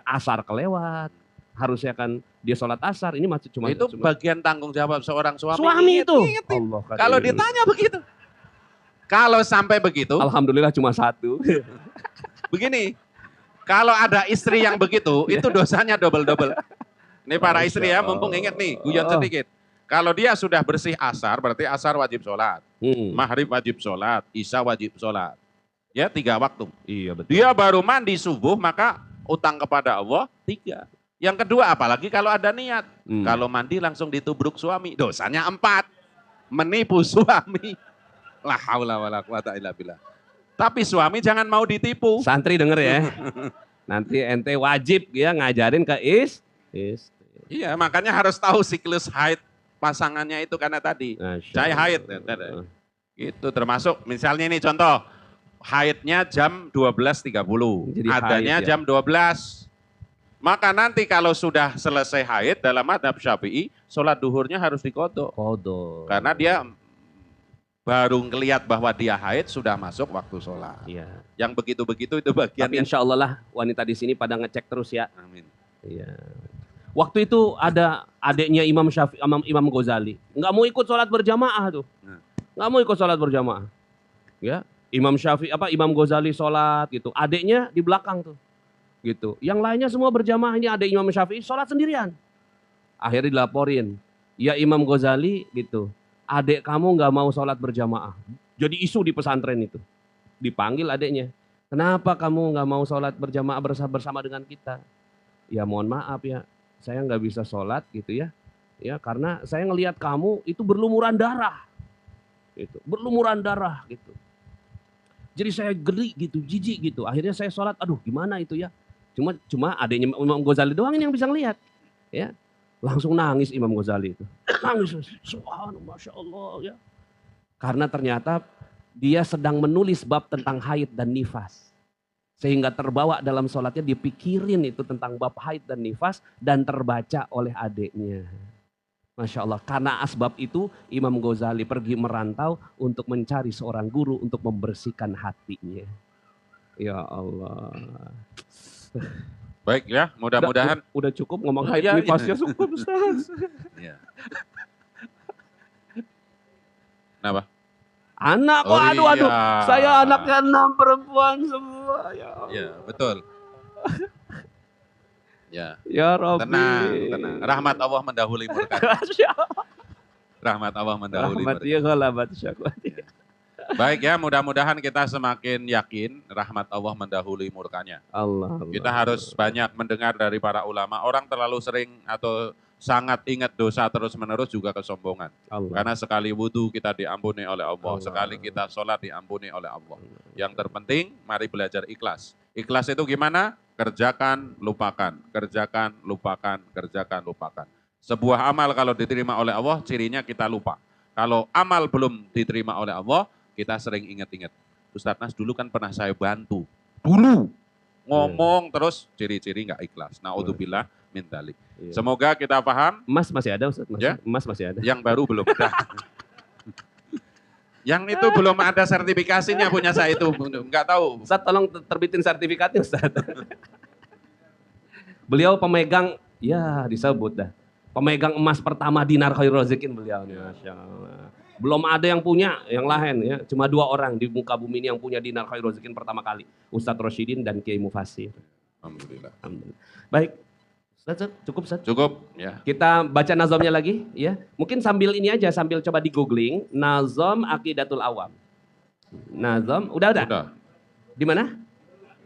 Asar kelewat. Harusnya kan dia sholat asar. Ini masih cuma Itu bagian tanggung jawab seorang suami. suami Ingat, itu. ingat. Allah, Kalau Karim. ditanya begitu. Kalau sampai begitu, Alhamdulillah cuma satu. begini. Kalau ada istri yang begitu, itu dosanya double-double. Ini para Masya istri ya, mumpung ingat nih, guyon Allah. sedikit. Kalau dia sudah bersih asar, berarti asar wajib sholat. Maghrib wajib sholat, isya wajib sholat. Ya 3 waktu. Iya betul. Dia baru mandi subuh, maka utang kepada Allah 3. Yang kedua, apalagi kalau ada niat. Kalau mandi langsung ditubruk suami, dosanya 4. Menipu suami. La haula wala quwata illa billah. Tapi suami jangan mau ditipu. Santri denger ya. Nanti ente wajib ya ngajarin ke istri. Iya, makanya harus tahu siklus haid pasangannya itu karena tadi. Masya Saya Allah. haid. Itu termasuk misalnya ini contoh. Haidnya jam 12.30. Jadi Adanya haid ya. jam 12. Maka nanti kalau sudah selesai haid dalam madhab Syafi'i, sholat duhurnya harus dikodok. Kodok. Karena dia baru ngelihat bahwa dia haid sudah masuk waktu sholat. Iya. Yang begitu-begitu itu bagian Tapi insya Allah lah wanita di sini pada ngecek terus ya. Amin. Iya. Waktu itu ada adiknya Imam Syafi'i, Imam Ghazali. Nggak mau ikut sholat berjamaah tuh. Nggak mau ikut sholat berjamaah. Ya. Imam Imam Ghazali sholat gitu. Adiknya di belakang tuh. Gitu. Yang lainnya semua berjamaah, ini adik Imam Syafi'i sholat sendirian. Akhirnya dilaporin. Ya Imam Ghazali gitu. Adik kamu nggak mau sholat berjamaah. Jadi isu di pesantren itu. Dipanggil adiknya. Kenapa kamu nggak mau sholat berjamaah bersama dengan kita? Ya mohon maaf ya, saya nggak bisa sholat gitu ya. Ya karena saya ngelihat kamu itu berlumuran darah. Gitu. Berlumuran darah gitu. Jadi saya geli gitu, jijik gitu. Akhirnya saya sholat, aduh gimana itu ya. Cuma adiknya Imam Ghazali doang yang bisa ngelihat. Ya. Langsung nangis Imam Ghazali itu. Nangis, subhanallah, Masya Allah ya. Karena ternyata dia sedang menulis bab tentang haid dan nifas. Sehingga terbawa dalam sholatnya dipikirin itu tentang bab haid dan nifas dan terbaca oleh adiknya. Masya Allah, karena asbab itu Imam Ghazali pergi merantau untuk mencari seorang guru untuk membersihkan hatinya. Ya Allah. Baik ya, mudah-mudahan. Udah cukup ngomong haid Iya, nifasnya iya. cukup Ustaz. Ya. Kenapa? Anak kok, Oh, aduh. iya. Saya anaknya 6 perempuan semua. Ya Allah. Ya, betul. Ya, Ya Rabbi. tenang, tenang. Rahmat Allah mendahului murka. Masya Allah. Rahmat Allah mendahului Rahmat murka. ya ghalabat syakwati. Baik ya, mudah-mudahan kita semakin yakin rahmat Allah mendahului murkanya. Allah. Kita harus banyak mendengar dari para ulama. Orang terlalu sering atau sangat ingat dosa terus-menerus juga kesombongan. Allah. Karena sekali wudhu kita diampuni oleh Allah. Allah. Sekali kita sholat diampuni oleh Allah. Yang terpenting, mari belajar ikhlas. Ikhlas itu gimana? Kerjakan, lupakan. Kerjakan, lupakan. Kerjakan, lupakan. Sebuah amal kalau diterima oleh Allah, cirinya kita lupa. Kalau amal belum diterima oleh Allah, kita sering ingat-ingat. Ustadz Nas dulu kan pernah saya bantu. Dulu ngomong terus ciri-ciri nggak ikhlas. Naudzubillah min dzalik. Iya. Semoga kita paham. Emas masih ada Ustaz? Ya. Emas masih ada. Yang baru belum ada. Yang itu belum ada sertifikasinya punya saya itu. Nggak tahu. Ustaz tolong terbitin sertifikatnya Ustaz. Beliau pemegang, ya disebut dah. Pemegang emas pertama dinar khairul rezekin beliau nih, Masya Allah. Belum ada yang punya, yang lain ya. Cuma 2 orang di muka bumi ini yang punya dinar khairul rezekin pertama kali. Ustadz Rosyidin dan Kiai Mufasir. Alhamdulillah. Alhamdulillah. Baik, Ustaz, cukup Ustaz. Cukup ya. Kita baca nazomnya lagi ya. Mungkin sambil ini aja, sambil coba di googling. Nazom Aqidatul Awam. Nazom, udah? Udah. Di mana?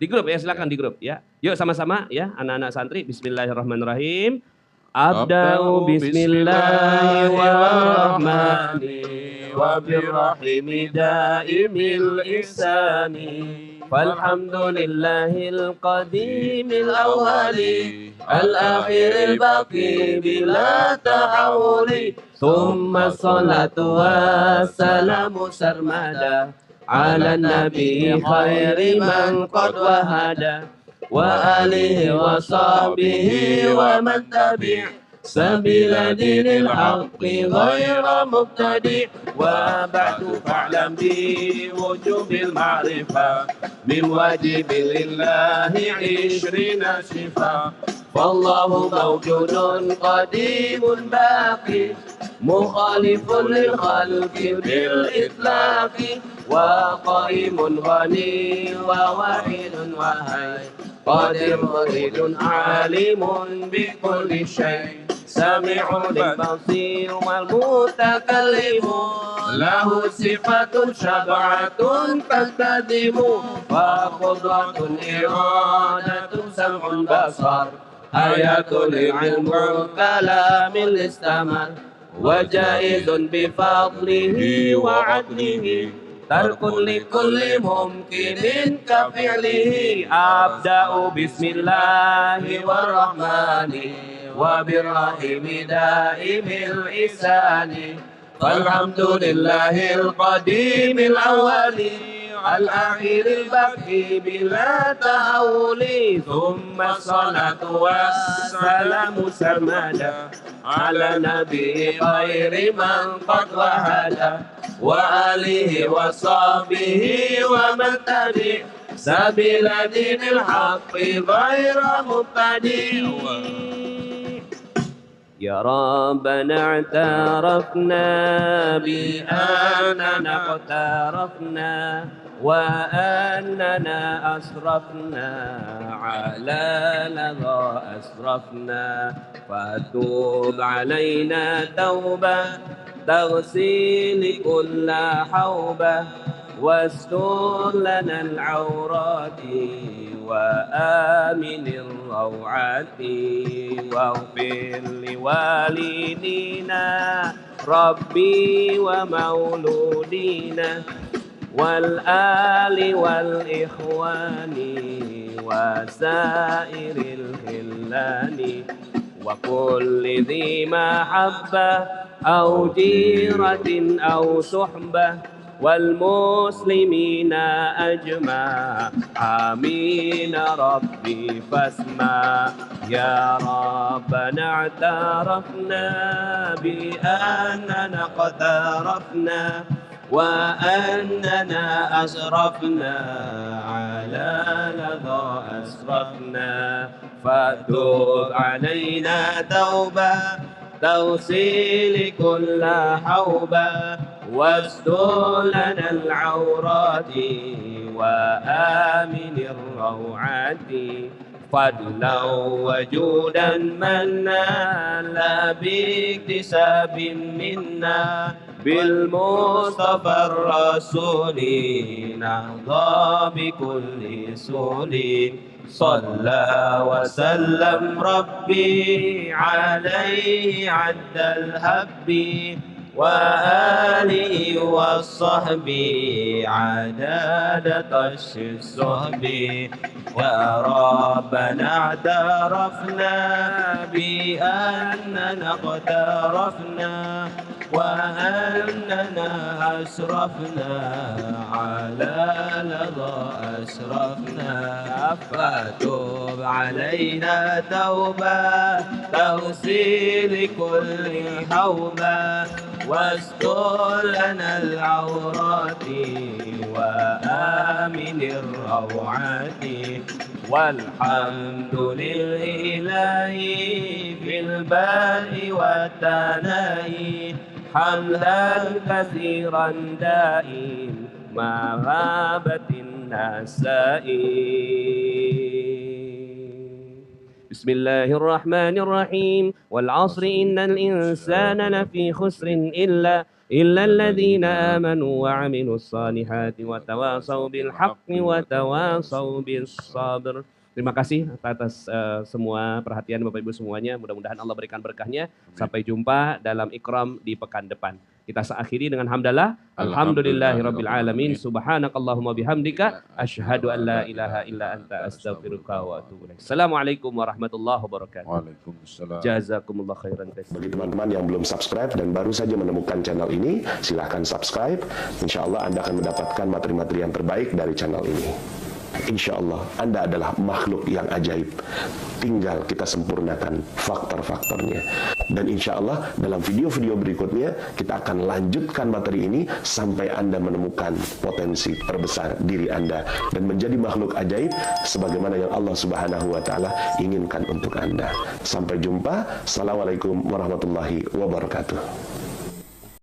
Di grup ya, silakan di grup ya. Yuk sama-sama ya, anak-anak santri. Bismillahirrahmanirrahim. Abda'u bismillahirrahmanirrahim wa birrahimi daimil ihsani falhamdulillahil qadimil awwali al-akhiril baqi bila ta'awuli thumma salatu wassalamu sarmada ala nabi khairi man qad wahada wa alihi wa sahbihi wa man tabi' sabila dinil haqqi ghaira mubtadi' wa ba'du fa'lam bi wujubil ma'rifah min wajibilillahi 'ishrina shifa fallahu mawjudun qadimun baqi mukhalifun lil khalqi bil itlaqi wa qaimun ghani wa wahidun wahai qadir muridun alimun bi kulli syai sami'un basir wal mutakallimu lahu sifatun syab'atun taqtadimu wa qudratun iradatun sam'un basar ayatul ilmu kalamil istamal wa jaizun bi fadlihi wa adlihi tarkun li kulli mumkinin ka fi'lihi abda'u bismillahi warrahmani wa birrahimi daimil ihsani falhamdulillahil qadimil awwali al-akhiril baqi bila ta'awuli thumma salatu wassalamu sarmada ala nabi khairi man qad wahada wa alihi wa sahbihi wa man tabi' sabila dinil haqqi ghaira mubtadi' يا ربنا اعترفنا بأننا اقترفنا وأننا أسرفنا على لظى أسرفنا فتوب علينا توبة تغسيل كل حوبة واستر لنا العورات وآمن الروعات واغفر لوالدينا ربي ومولودينا والآل والإخوان وسائر الخلان وكل ذي محبة أو جيرة أو صحبة والمسلمين أجمع آمين ربي فاسمع يا ربنا اعترفنا بأننا اقترفنا وأننا أسرفنا على لظى أسرفنا فتوب علينا توبة تغسيل كل حوبة واستر لنا العورات وآمن الروعات فضلا وجودا منا لا باكتساب منا بالمصطفى الرسول نهضى بكل سول صلى وسلم ربي عليه عد الهب وآله والصحب عدد طش الصحب وربنا اعترفنا بأننا اقترفنا وأننا أسرفنا على لظى أسرفنا فتوب علينا توبة تغسيل كل حوبة واستر لنا العورات وآمن الروعات والحمد لله في البر والثناء حمدا كثيرا دائم ما غابت النساء. بسم الله الرحمن الرحيم والعصر إن الإنسان لفي خسر إلا الذين آمنوا وعملوا الصالحات وتواصوا بالحق وتواصوا بالصبر. Terima kasih atas semua perhatian Bapak Ibu semuanya. Mudah-mudahan Allah berikan berkahnya. Sampai jumpa dalam Ikram di pekan depan. Kita akhiri dengan hamdalah. Alhamdulillahirabbil alamin. Subhanakallahumma bihamdika asyhadu an la ilaha illa anta astaghfiruka wa atubu ilaik. Assalamualaikum warahmatullahi wabarakatuh. Waalaikumsalam. Jazakumullah khairan katsira. Bagi teman-teman yang belum subscribe dan baru saja menemukan channel ini, silahkan subscribe. Insya Allah Anda akan mendapatkan materi-materi yang terbaik dari channel ini. Insya Allah Anda adalah makhluk yang ajaib. Tinggal kita sempurnakan faktor-faktornya. Dan insya Allah dalam video-video berikutnya kita akan lanjutkan materi ini sampai Anda menemukan potensi terbesar diri Anda dan menjadi makhluk ajaib sebagaimana yang Allah Subhanahu wa Ta'ala inginkan untuk Anda. Sampai jumpa. Assalamualaikum warahmatullahi wabarakatuh.